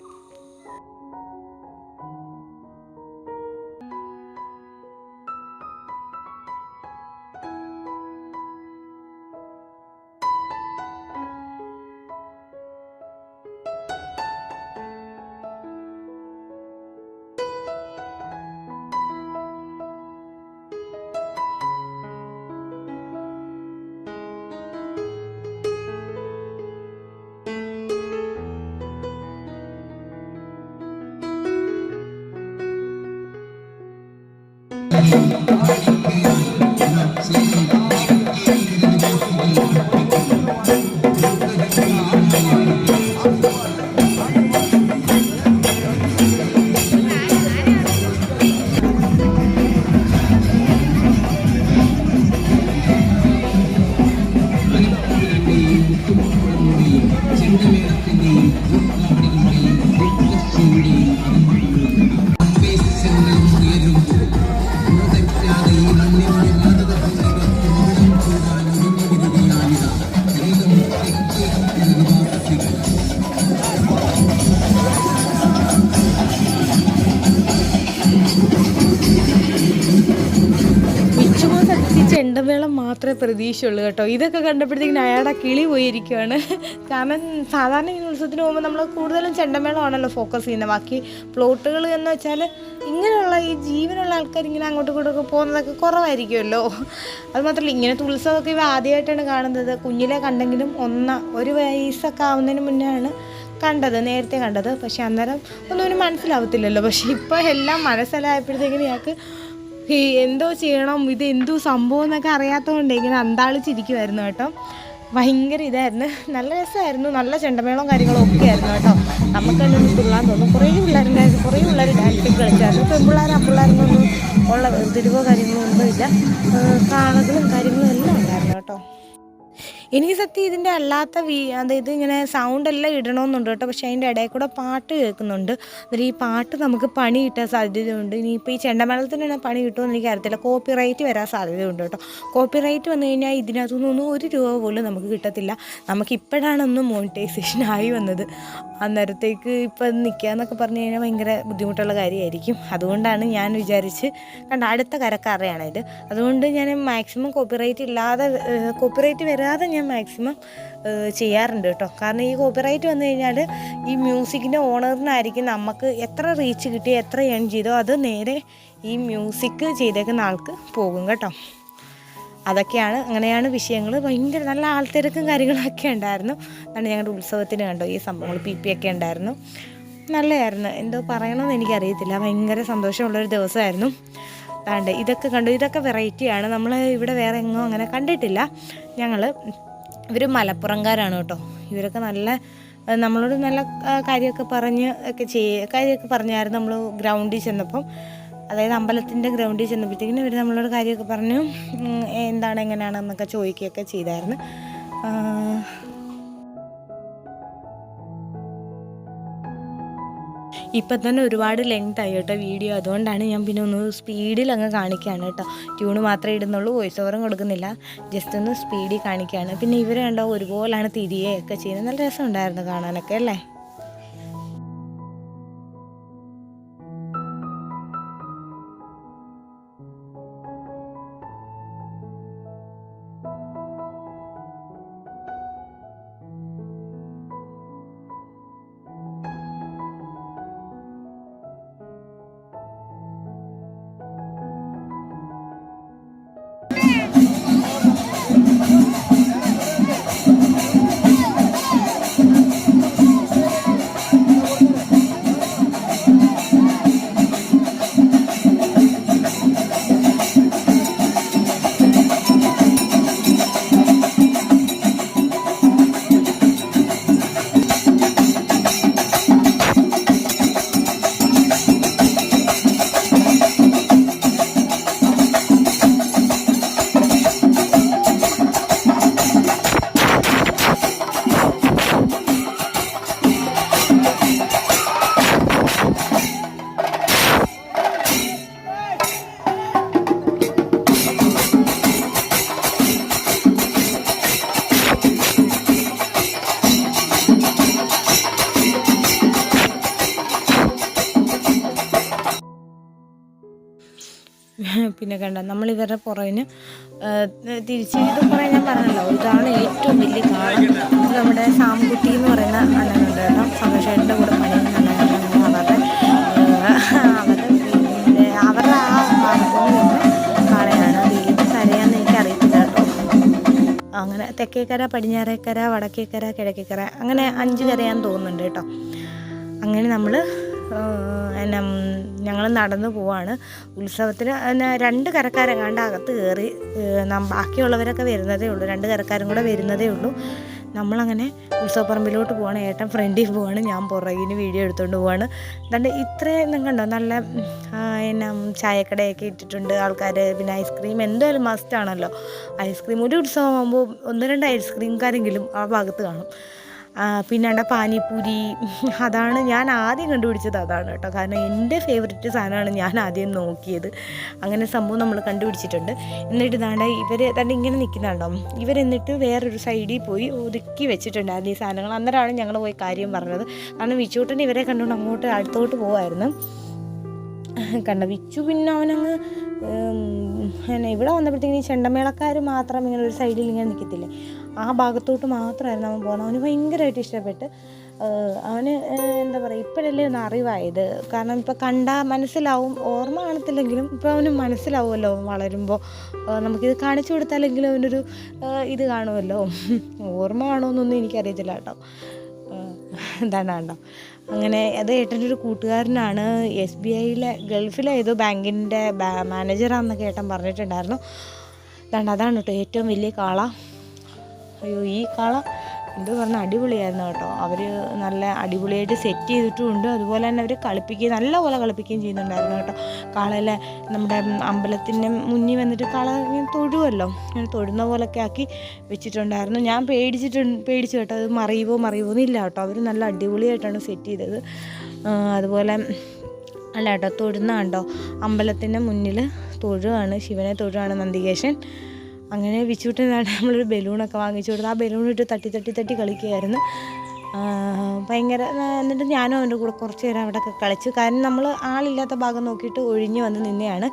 ചെണ്ടമേളം മാത്രമേ പ്രതീക്ഷയുള്ളൂ കേട്ടോ. ഇതൊക്കെ കണ്ടപ്പോഴത്തേക്കിനും അയാളുടെ കിളി പോയിരിക്കുകയാണ്. കാരണം സാധാരണ ഇങ്ങനെ ഉത്സവത്തിന് പോകുമ്പോൾ നമ്മൾ കൂടുതലും ചെണ്ടമേളമാണല്ലോ ഫോക്കസ് ചെയ്യുന്നത്. ബാക്കി പ്ലോട്ടുകൾ എന്ന് വെച്ചാൽ ഇങ്ങനെയുള്ള ഈ ജീവനുള്ള ആൾക്കാർ ഇങ്ങനെ അങ്ങോട്ടും ഇങ്ങോട്ടൊക്കെ പോകുന്നതൊക്കെ കുറവായിരിക്കുമല്ലോ. അതുമാത്രമല്ല ഇങ്ങനത്തെ ഉത്സവമൊക്കെ ഇവ ആദ്യമായിട്ടാണ് കാണുന്നത്. കുഞ്ഞിലെ കണ്ടെങ്കിലും 1 വയസ്സൊക്കെ ആവുന്നതിന് മുന്നെയാണ് നേരത്തെ കണ്ടത്. പക്ഷെ അന്നേരം ഒന്നും മനസ്സിലാവത്തില്ലല്ലോ. പക്ഷെ ഇപ്പോൾ എല്ലാം മനസ്സിലായപ്പോഴത്തേക്കിനും ഇയാൾക്ക് എന്തോ ചെയ്യണം, ഇത് എന്തോ സംഭവം എന്നൊക്കെ അറിയാത്തതുകൊണ്ട് ഇങ്ങനെ അന്താളിച്ചിരിക്കുമായിരുന്നു കേട്ടോ. ഭയങ്കര ഇതായിരുന്നു. നല്ല രസമായിരുന്നു. നല്ല ചെണ്ടമേളവും കാര്യങ്ങളും ഒക്കെ ആയിരുന്നു കേട്ടോ. നമുക്ക് തന്നെ ഒന്ന് തുള്ളാൻ തോന്നും. കുറേ പിള്ളേർ ഡാൻസൊക്കെ കളിച്ചായിരുന്നു. പിള്ളേരൊന്നും ഉള്ള വേർതിരിവോ കാര്യങ്ങളോ ഒന്നുമില്ല. കാണകളും കാര്യങ്ങളും എല്ലാം ഉണ്ടായിരുന്നു കേട്ടോ. എനിക്ക് സത്യം ഇതിൻ്റെ അല്ലാത്ത അതായത് ഇങ്ങനെ സൗണ്ട് എല്ലാം ഇടണമെന്നുണ്ട് കേട്ടോ. പക്ഷേ അതിൻ്റെ ഇടയിൽ കൂടെ പാട്ട് കേൾക്കുന്നുണ്ട്. എന്നിട്ട് ഈ പാട്ട് നമുക്ക് പണി കിട്ടാൻ സാധ്യതയുണ്ട്. ഇനിയിപ്പോൾ ഈ ചെണ്ടമേളത്തിന് തന്നെ പണി കിട്ടുമെന്ന് എനിക്ക് അറിയത്തില്ല. കോപ്പിറൈറ്റ് വരാൻ സാധ്യതയുണ്ട് കേട്ടോ. കോപ്പിറൈറ്റ് വന്നു കഴിഞ്ഞാൽ ഇതിനകത്തുനിന്നൊന്നും ₹1 പോലും നമുക്ക് കിട്ടത്തില്ല. നമുക്കിപ്പോഴാണ് മോണിറ്റൈസേഷൻ ആയി വന്നത്. അന്നേരത്തേക്ക് ഇപ്പം നിൽക്കുക എന്നൊക്കെ പറഞ്ഞു കഴിഞ്ഞാൽ ഭയങ്കര ബുദ്ധിമുട്ടുള്ള കാര്യമായിരിക്കും. അതുകൊണ്ടാണ് ഞാൻ വിചാരിച്ച് അടുത്ത കരക്കാരെയാണിത്. അതുകൊണ്ട് ഞാൻ മാക്സിമം കോപ്പിറൈറ്റ് വരാതെ ഞാൻ മാക്സിമം ചെയ്യാറുണ്ട് കേട്ടോ. കാരണം ഈ കോപ്പിറൈറ്റ് വന്നു കഴിഞ്ഞാൽ ഈ മ്യൂസിക്കിൻ്റെ ഓണറിനായിരിക്കും നമുക്ക് എത്ര റീച്ച് കിട്ടിയോ എത്ര ഏൺ ചെയ്തോ അത് നേരെ ഈ മ്യൂസിക് ചെയ്തേക്കുന്ന ആൾക്ക് പോകും കേട്ടോ. അങ്ങനെയാണ് വിഷയങ്ങൾ. ഭയങ്കര നല്ല ആൾത്തിരക്കും കാര്യങ്ങളൊക്കെ ഉണ്ടായിരുന്നു. അതാണ് ഞങ്ങളുടെ ഉത്സവത്തിന് കണ്ടോ ഈ സംഭവങ്ങൾ PP ഒക്കെ ഉണ്ടായിരുന്നു. നല്ലതായിരുന്നു. എന്തോ പറയണമെന്ന് എനിക്കറിയത്തില്ല. ഭയങ്കര സന്തോഷമുള്ളൊരു ദിവസമായിരുന്നു. ഇതൊക്കെ കണ്ടു. ഇതൊക്കെ വെറൈറ്റിയാണ്. നമ്മൾ ഇവിടെ വേറെ എങ്ങും അങ്ങനെ കണ്ടിട്ടില്ല. ഇവർ മലപ്പുറംകാരാണ് കേട്ടോ. ഇവരൊക്കെ നമ്മളോട് നല്ല കാര്യമൊക്കെ പറഞ്ഞായിരുന്നു നമ്മൾ ഗ്രൗണ്ടിൽ ചെന്നപ്പം. അതായത് അമ്പലത്തിൻ്റെ ഗ്രൗണ്ടിൽ ചെന്നപ്പോഴത്തേക്കിനും ഇവർ നമ്മളോട് കാര്യമൊക്കെ പറഞ്ഞു എന്താണ് എങ്ങനെയാണെന്നൊക്കെ ചോദിക്കുകയൊക്കെ ചെയ്തായിരുന്നു. ഇപ്പം തന്നെ ഒരുപാട് ലെങ്ത് ആയി കേട്ടോ വീഡിയോ. അതുകൊണ്ടാണ് ഞാൻ പിന്നെ ഒന്ന് സ്പീഡിൽ അങ്ങ് കാണിക്കുകയാണ് കേട്ടോ. ട്യൂണ് മാത്രമേ ഇടുന്നുള്ളൂ, വോയിസ് ഓവറും കൊടുക്കുന്നില്ല. ജസ്റ്റ് ഒന്ന് സ്പീഡിൽ കാണിക്കുകയാണ്. പിന്നെ ഇവർ കണ്ടോ ഒരുപോലാണ് തിരികെയൊക്കെ ചെയ്യുന്നത്. നല്ല രസമുണ്ടായിരുന്നു കാണാനൊക്കെ അല്ലേ. പിന്നെ കണ്ട നമ്മളിവരുടെ പുറകിന് തിരിച്ച് പുറകെ ഞാൻ പറഞ്ഞല്ലോ ഇതാണ് ഏറ്റവും വലിയ കാട്. ഇത് നമ്മുടെ സാംകുട്ടി എന്ന് പറയുന്ന അണ്ണനുണ്ട് കേട്ടോ. സന്തോഷേട്ടൻ്റെ കൂടെ പണിയുന്ന അവരുടെ ആ ഭാഗത്തുനിന്ന് കാളയാണ്. അത് ഏത് കരയാന്ന് എനിക്കറിയത്തില്ല കേട്ടോ. അങ്ങനെ തെക്കേക്കര, പടിഞ്ഞാറേക്കര, വടക്കേക്കര, കിഴക്കേക്കര, അങ്ങനെ 5 കരയാന്ന് തോന്നുന്നുണ്ട് കേട്ടോ. അങ്ങനെ ഞങ്ങൾ നടന്നു പോവാണ് ഉത്സവത്തിന്. 2 കരക്കാരെങ്ങാണ്ട് അകത്ത് കയറി. ബാക്കിയുള്ളവരൊക്കെ വരുന്നതേ ഉള്ളൂ. 2 കരക്കാരും കൂടെ വരുന്നതേ ഉള്ളൂ. നമ്മളങ്ങനെ ഉത്സവപ്പറമ്പിലോട്ട് പോവാണ്. ഏട്ടൻ ഫ്രണ്ടിൽ പോവാണ്, ഞാൻ പുറകിന് വീഡിയോ എടുത്തുകൊണ്ട് പോവാണ്. ഇത്രയും കണ്ടോ നല്ല ചായക്കടയൊക്കെ ഇട്ടിട്ടുണ്ട് ആൾക്കാർ. പിന്നെ ഐസ്ക്രീം എന്തായാലും മസ്റ്റാണല്ലോ. ഐസ്ക്രീം ഒരു ഉത്സവമാകുമ്പോൾ 1-2 ഐസ്ക്രീംകാരെങ്കിലും ആ ഭാഗത്ത് കാണും. പിന്നെ പാനിപ്പൂരി, അതാണ് ഞാൻ ആദ്യം കണ്ടുപിടിച്ചത്. അതാണ് കേട്ടോ. കാരണം എൻ്റെ ഫേവററ്റ് സാധനമാണ് ഞാൻ ആദ്യം നോക്കിയത്. അങ്ങനെ സംഭവം നമ്മൾ കണ്ടുപിടിച്ചിട്ടുണ്ട്. എന്നിട്ട് ഇവർ ഇങ്ങനെ നിൽക്കുന്നുണ്ടോ. ഇവരെന്നിട്ട് വേറൊരു സൈഡിൽ പോയി ഒതുക്കി വെച്ചിട്ടുണ്ടായിരുന്നു ഈ സാധനങ്ങൾ. അന്നേരമാണ് ഞങ്ങൾ പോയി കാര്യം പറഞ്ഞത്. കാരണം വിച്ചൂട്ടൻ ഇവരെ കണ്ടുകൊണ്ട് അങ്ങോട്ട് അടുത്തോട്ട് പോവായിരുന്നു. വിച്ചു പിന്നെ അവനങ്ങ് ഇവിടെ വന്നപ്പോഴത്തേക്കും ഈ ചെണ്ടമേളക്കാർ മാത്രം ഇങ്ങനെ ഒരു സൈഡിൽ ഇങ്ങനെ നിൽക്കത്തില്ലേ, ആ ഭാഗത്തോട്ട് മാത്രമായിരുന്നു അവൻ പോകുന്നത്. അവന് ഭയങ്കരമായിട്ട് ഇഷ്ടപ്പെട്ട്. അവന് എന്താ പറയുക, ഇപ്പോഴല്ലേ ഒന്ന് അറിവായത്. കാരണം ഇപ്പോൾ കണ്ടാൽ മനസ്സിലാവും, ഓർമ്മ കാണത്തില്ലെങ്കിലും ഇപ്പോൾ അവന് മനസ്സിലാവുമല്ലോ വളരുമ്പോൾ. നമുക്കിത് കാണിച്ചു കൊടുത്താലെങ്കിലും അവനൊരു ഇത് കാണുമല്ലോ. ഓർമ്മ കാണുമെന്നൊന്നും എനിക്കറിയത്തില്ല കേട്ടോ. കണ്ടോ. അങ്ങനെ അത് ഏട്ടൻ്റെ ഒരു കൂട്ടുകാരനാണ്. SBIയിലെ ഗൾഫിലെ ഏതോ ബാങ്കിൻ്റെ മാനേജറാണെന്നൊക്കെ ഏട്ടൻ പറഞ്ഞിട്ടുണ്ടായിരുന്നു. അതാണ് കേട്ടോ ഏറ്റവും വലിയ കാള. അയ്യോ, ഈ കാള എന്ത് പറഞ്ഞാൽ അടിപൊളിയായിരുന്നു കേട്ടോ. അവർ നല്ല അടിപൊളിയായിട്ട് സെറ്റ് ചെയ്തിട്ടുമുണ്ട്. അതുപോലെ തന്നെ അവർ കളിപ്പിക്കുകയും നല്ലപോലെ കളിപ്പിക്കുകയും ചെയ്യുന്നുണ്ടായിരുന്നു കേട്ടോ. കാളയിലെ നമ്മുടെ അമ്പലത്തിൻ്റെ മുന്നിൽ വന്നിട്ട് കാള തൊഴുമല്ലോ, അങ്ങനെ തൊഴുന്ന പോലൊക്കെ ആക്കി വെച്ചിട്ടുണ്ടായിരുന്നു. ഞാൻ പേടിച്ചു കേട്ടോ, അത് മറിയുമോ എന്നില്ല കേട്ടോ. അവർ നല്ല അടിപൊളിയായിട്ടാണ് സെറ്റ് ചെയ്തത്. അതുപോലെ അല്ല കേട്ടോ, തൊഴുന്ന കണ്ടോ, അമ്പലത്തിൻ്റെ മുന്നിൽ തൊഴുവാണ്, ശിവനെ തൊഴുവാണ് നന്ദികേശൻ. അങ്ങനെ വിച്ചുവിട്ടതാണ് നമ്മളൊരു ബലൂണൊക്കെ വാങ്ങിച്ചു കൊടുത്ത്. ആ ബലൂണിട്ട് തട്ടി കളിക്കുകയായിരുന്നു. ഭയങ്കര. എന്നിട്ട് ഞാനും അവൻ്റെ കൂടെ കുറച്ച് നേരം അവിടെയൊക്കെ കളിച്ചു. കാരണം നമ്മൾ ആളില്ലാത്ത ഭാഗം നോക്കിയിട്ട് ഒഴിഞ്ഞു വന്ന് നിന്നെയാണ്.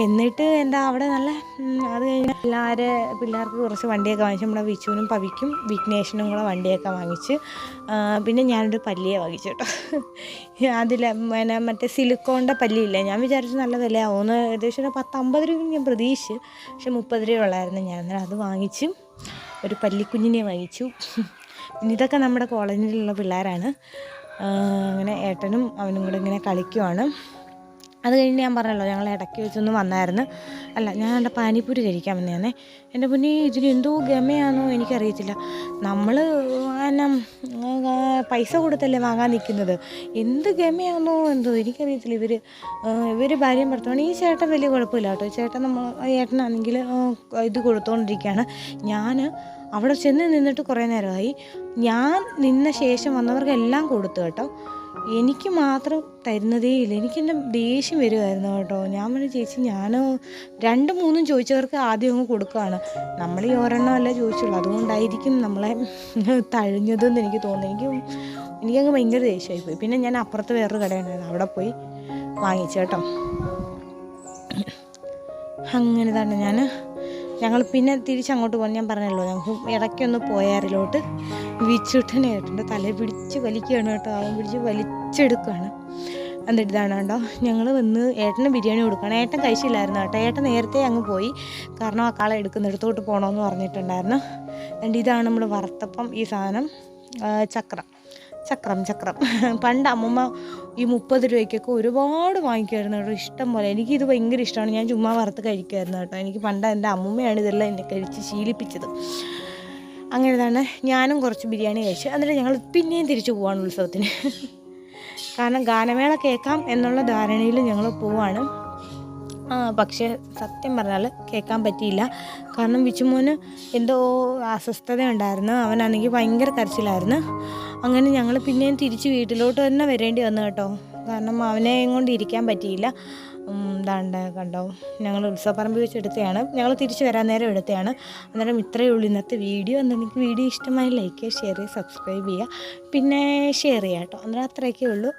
എന്നിട്ട് അവിടെ നല്ല അത് കഴിഞ്ഞ് പിള്ളേർക്ക് കുറച്ച് വണ്ടിയൊക്കെ വാങ്ങിച്ചു. നമ്മുടെ വിച്ചുവിനും പവിക്കും വിഘ്നേഷിനും കൂടെ വണ്ടിയൊക്കെ വാങ്ങിച്ച്. പിന്നെ ഞാനൊരു പല്ലിയെ വാങ്ങിച്ചു കേട്ടോ. അതിൽ മറ്റേ സിലിക്കോണിൻ്റെ പല്ലിയില്ലേ, ഞാൻ വിചാരിച്ചു നല്ല വിലയാവുമെന്ന്. ഏകദേശം ഒരു 10-50 രൂപ ഞാൻ പ്രതീക്ഷിച്ചു, പക്ഷെ 30 രൂപ ഉള്ളായിരുന്നു. ഞാൻ അന്നേരം അത് വാങ്ങിച്ചു, ഒരു പല്ലിക്കുഞ്ഞിനെ വാങ്ങിച്ചു. പിന്നെ ഇതൊക്കെ നമ്മുടെ കോളനിയിലുള്ള പിള്ളേരാണ്. അങ്ങനെ ഏട്ടനും അവനും കൂടെ ഇങ്ങനെ കളിക്കുവാണ്. അത് കഴിഞ്ഞ് ഞാൻ പറഞ്ഞല്ലോ, ഞങ്ങൾ ഇടയ്ക്ക് വെച്ചൊന്ന് വന്നായിരുന്നു. അല്ല, ഞാൻ എൻ്റെ പാനിപ്പൂരി കഴിക്കാൻ വന്നതാണേ. എൻ്റെ മുന്നേ ഇതിനെന്തോ ഗമയാണോ എനിക്കറിയത്തില്ല. നമ്മൾ പൈസ കൊടുത്തല്ലേ വാങ്ങാൻ നിൽക്കുന്നത്. എന്ത് ഗമയാണോ എന്തോ എനിക്കറിയത്തില്ല. ഇവർ ഭാര്യയും ഭർത്താവാണ്. ഈ ചേട്ടൻ വലിയ കുഴപ്പമില്ല കേട്ടോ. ഏട്ടനാണെങ്കിൽ ഇത് കൊടുത്തുകൊണ്ടിരിക്കുകയാണ്. ഞാൻ അവിടെ ചെന്ന് നിന്നിട്ട് കുറേ നേരമായി. ഞാൻ നിന്ന ശേഷം വന്നവർക്കെല്ലാം കൊടുത്തു കേട്ടോ. എനിക്ക് മാത്രം തരുന്നതേ ഇല്ല. എനിക്കെന്നെ ദേഷ്യം വരുമായിരുന്നു കേട്ടോ. ഞാൻ പറഞ്ഞു, ചേച്ചി ഞാൻ 2-3 ചോദിച്ചവർക്ക് ആദ്യം അങ്ങ് കൊടുക്കുകയാണ്. നമ്മൾ ഈ ഒരെണ്ണമല്ലേ ചോദിച്ചുള്ളൂ, അതുകൊണ്ടായിരിക്കും നമ്മളെ തഴഞ്ഞതെന്ന് എനിക്ക് തോന്നുന്നു. എനിക്കങ്ങ് ഭയങ്കര ദേഷ്യമായിപ്പോയി. പിന്നെ ഞാൻ അപ്പുറത്ത് വേറൊരു കടയുണ്ടായിരുന്നു, അവിടെ പോയി വാങ്ങിച്ചു കേട്ടോ. അങ്ങനെ തന്നെ ഞങ്ങൾ പിന്നെ തിരിച്ചങ്ങോട്ട് പോകാൻ ഞാൻ പറഞ്ഞല്ലോ, ഞങ്ങൾക്ക് ഇടയ്ക്കൊന്ന് പോയാറിലോട്ട്. വിച്ചുട്ടനായിട്ടുണ്ട്, തല പിടിച്ച് വലിക്കുകയാണ് കേട്ടോ. അവൻ പിടിച്ച് വലിച്ചെടുക്കുകയാണ്. എന്നിട്ട് ഇതാണ് കേട്ടോ, ഞങ്ങൾ വന്ന് ഏട്ടന് ബിരിയാണി കൊടുക്കുകയാണ്. ഏട്ടൻ കഴിച്ചില്ലായിരുന്നു കേട്ടോ. ഏട്ടൻ നേരത്തെ അങ്ങ് പോയി, കാരണം ആ കാള എടുക്കുന്നിടത്തോട്ട് പോകണമെന്ന് പറഞ്ഞിട്ടുണ്ടായിരുന്നു. എന്നിട്ട് ഇതാണ് നമ്മൾ വറുത്തപ്പം. ഈ സാധനം ചക്രം. പണ്ട് അമ്മൂമ്മ ഈ 30 രൂപയ്ക്കൊക്കെ ഒരുപാട് വാങ്ങിക്കുമായിരുന്നു കേട്ടോ, ഇഷ്ടം പോലെ. എനിക്കിത് ഭയങ്കര ഇഷ്ടമാണ്. ഞാൻ ചുമ്മാ വറുത്ത് കഴിക്കുമായിരുന്നു കേട്ടോ. എനിക്ക് പണ്ട് എൻ്റെ അമ്മൂമ്മയാണ് ഇതെല്ലാം എന്നെ കഴിച്ച് ശീലിപ്പിച്ചത്. അങ്ങനെ തന്നെ ഞാനും കുറച്ച് ബിരിയാണി കഴിച്ചു. എന്നിട്ട് ഞങ്ങൾ പിന്നെയും തിരിച്ചു പോവാണ് ഉത്സവത്തിന്. കാരണം ഗാനമേള കേൾക്കാം എന്നുള്ള ധാരണയിൽ ഞങ്ങൾ പോവാണ്. പക്ഷേ സത്യം പറഞ്ഞാൽ കേൾക്കാൻ പറ്റിയില്ല. കാരണം വിച്ചുമോന് എന്തോ അസ്വസ്ഥത ഉണ്ടായിരുന്നു. അവനാണെങ്കിൽ ഭയങ്കര കരച്ചിലായിരുന്നു. അങ്ങനെ ഞങ്ങൾ പിന്നെയും തിരിച്ച് വീട്ടിലോട്ട് തന്നെ വരേണ്ടി വന്നു കേട്ടോ. കാരണം അവനെ കൊണ്ട് ഇരിക്കാൻ പറ്റിയില്ല. കണ്ടോ, ഞങ്ങൾ ഉത്സവപ്പറമ്പിൽ വെച്ച് എടുത്തതാണ്. ഞങ്ങൾ തിരിച്ച് വരാൻ നേരം എടുത്തതാണ്. അന്നേരം ഇത്രയേ ഉള്ളൂ ഇന്നത്തെ വീഡിയോ. നിങ്ങൾക്ക് വീഡിയോ ഇഷ്ടമായി ലൈക്ക് ചെയ്യുക, ഷെയർ ചെയ്യുക, സബ്സ്ക്രൈബ് ചെയ്യുക, പിന്നെ ഷെയർ ചെയ്യുക കേട്ടോ. അന്നേരം അത്രയൊക്കെ ഉള്ളൂ.